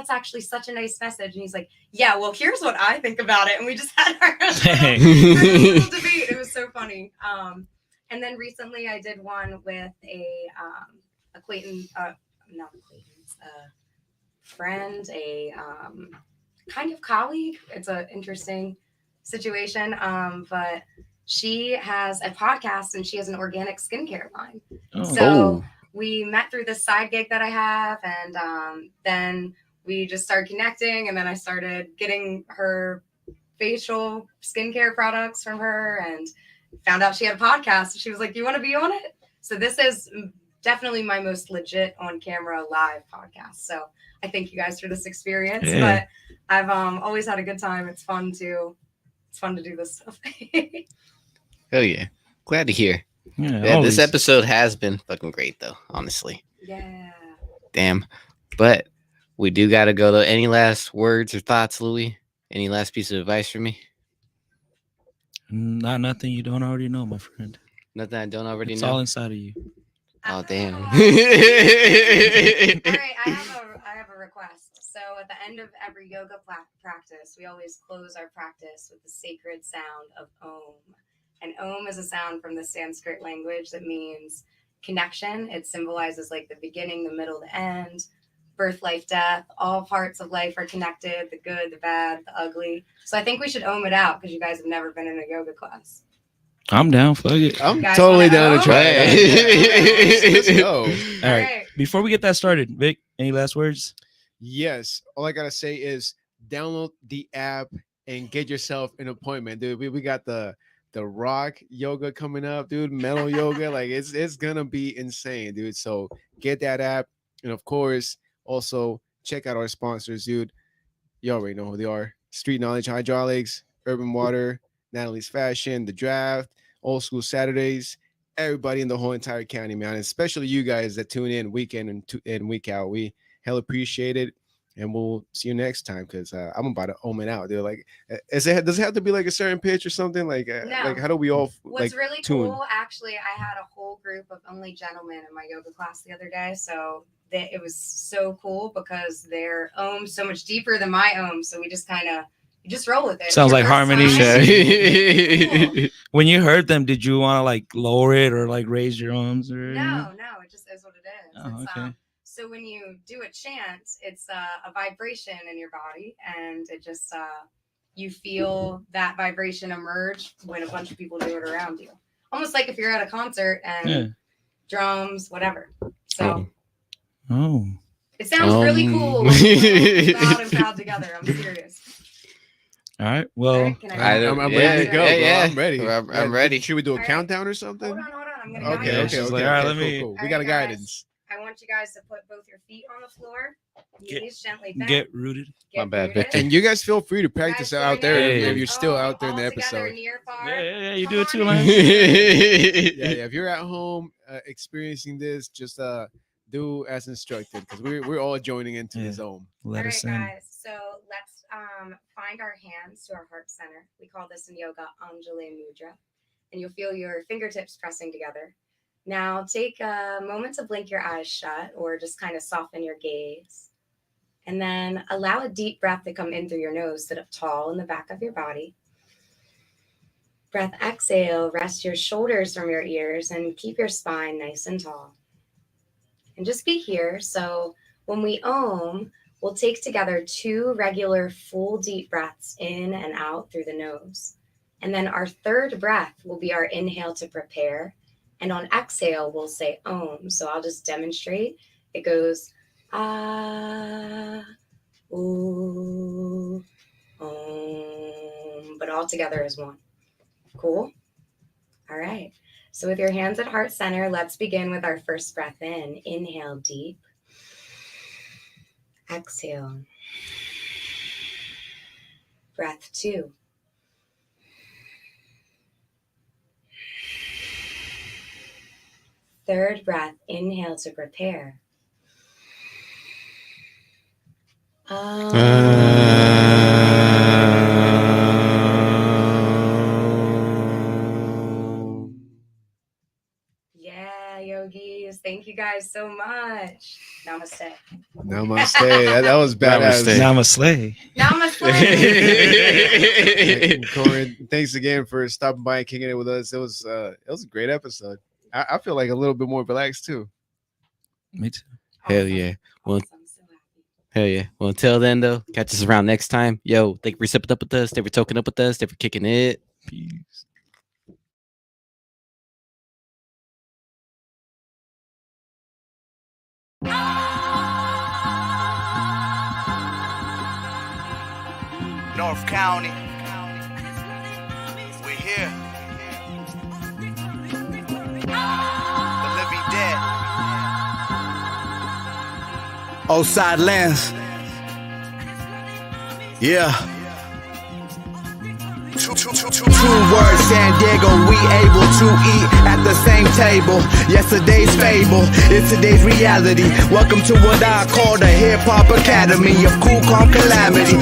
actually such a nice message. And he's like, yeah, well, here's what I think about it. And we just had our little debate. It was so funny. And then recently I did one with a friend, a kind of colleague. It's an interesting situation. But she has a podcast and she has an organic skincare line. So we met through this side gig that I have, and then we just started connecting, and then I started getting her facial skincare products from her, and found out she had a podcast. She was like, "Do you want to be on it?" So this is definitely my most legit on camera live podcast. So I thank you guys for this experience. Yeah. But I've always had a good time. It's fun to do this stuff. hell yeah, glad to hear. Yeah, This episode has been fucking great though, honestly. Yeah. Damn, but we do gotta go though. Any last words or thoughts, Louis? Any last piece of advice for me? Nothing you don't already know, my friend. Nothing I don't already It's know. all inside of you. Oh damn. All right, I have a request. So at the end of every yoga practice, we always close our practice with the sacred sound of Om. And Om is a sound from the Sanskrit language that means connection. It symbolizes like the beginning, the middle, the end, birth, life, death. All parts of life are connected, the good, the bad, the ugly. So I think we should Om it out because you guys have never been in a yoga class. I'm down. Fuck it. I'm Guys totally wanna down to go? try it. Let's go. All right. Before we get that started, Vic, any last words? Yes. All I gotta say is download the app and get yourself an appointment, dude. We got the rock yoga coming up, dude. Metal yoga, like it's gonna be insane, dude. So get that app, and of course, also check out our sponsors, dude. You already know who they are. Street Knowledge Hydraulics, Urban Water, Natalie's Fashion, The Draft, Old School Saturdays, everybody in the whole entire county, man, especially you guys that tune in week in and week out. We hell appreciate it. And we'll see you next time because I'm about to omen out. They're like, does it have to be like a certain pitch or something? Like, No. like how do we all What's like really tune? cool, actually, I had a whole group of only gentlemen in my yoga class the other day. So it was so cool because their ohm's so much deeper than my ohm. So we just kind of, you just roll with it. Sounds Your like first harmony. time. Cool. When you heard them, did you want to like lower it or like raise your arms? Or No, it just is what it is. Oh, It's, okay. so when you do a chant, it's a vibration in your body, and it just you feel that vibration emerge when a bunch of people do it around you. Almost like if you're at a concert and drums, whatever. So it sounds really cool when we're loud and proud together. I'm serious. All right. Well, All right, can I I'm ready to go. Yeah, Bro. I'm ready. I'm ready. Should we do a All right. countdown or something? Hold on. I'm gonna Okay, guide okay, you. She's okay. like, all right, okay, let me- cool. We All got a right, guys. guidance. I want you guys to put both your feet on the floor. Get- Knees gently bent. get rooted. My bad, rooted. Victor. And you guys feel free to practice Guys, out there Hey. if you're still out there in the all together, episode. near, far. Yeah. You Come do it on too, in. man. Yeah. If you're at home experiencing this, just do as instructed because we're all joining into the Yeah. zone. Let All us right, in. guys. So let's find our hands to our heart center. We call this in yoga Anjali Mudra. And you'll feel your fingertips pressing together. Now take a moment to blink your eyes shut or just kind of soften your gaze. And then allow a deep breath to come in through your nose. Sit up tall in the back of your body. Breath exhale, rest your shoulders from your ears and keep your spine nice and tall. And just be here. So when we Om, we'll take together 2 regular full deep breaths in and out through the nose. And then our third breath will be our inhale to prepare. And on exhale, we'll say Om. So I'll just demonstrate. It goes Ah, Ooh, Om, but all together as one. Cool? All right. So with your hands at heart center, let's begin with our first breath in. Inhale deep. Exhale. Breath 2. Third breath, inhale to prepare. Yeah, yogis. Thank you guys so much. Namaste. Namaste. That was badass. Namaste. Namaste. Corynne, thanks again for stopping by and kicking it with us. It was a great episode. I feel like a little bit more relaxed too. Me too. Hell yeah. Well, Awesome. So happy. hell yeah. Well, until then, though, catch us around next time. Yo, thank you for sipping up with us. Thank you for toking up with us. Thank you for kicking it. Peace. North County. We're here. The living dead. Oceanside lens. Yeah. Two words, San Diego, we able to eat at the same table. Yesterday's fable is today's reality. Welcome to what I call the hip-hop academy of cool, calm calamity. 2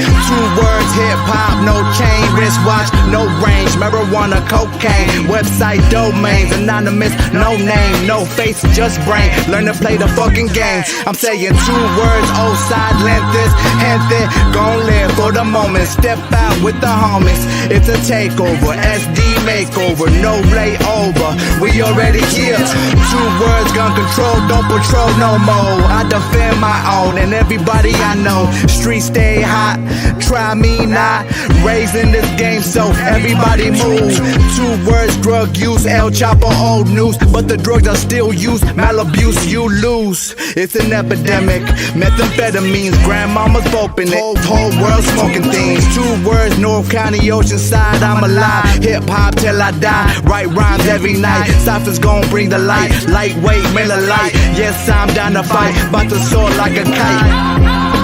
words, hip-hop, no chain, wristwatch, no range, marijuana, cocaine, website domains, anonymous, no name, no face, just brain. Learn to play the fucking game. I'm saying 2 words, Oceanside, length, gente, gon' live for the moment. Step out with the homies. It's a takeover, SD makeover, no layover. We already here. 2 words, gun control, don't patrol no more. I defend my own and everybody I know. Streets stay hot, try me not. Raising this game so everybody move. 2 words, drug use, El Chapo, old news. But the drugs are still used, malabuse, you lose. It's an epidemic, methamphetamines, grandmama's open it. Whole world smoking things. 2 words, North County, Oceanside, I'm alive. Hip hop till I die. Write rhymes every night. Cypher's gon' bring the light. Lightweight, Miller Lite. Yes, I'm down to fight. About to soar like a kite.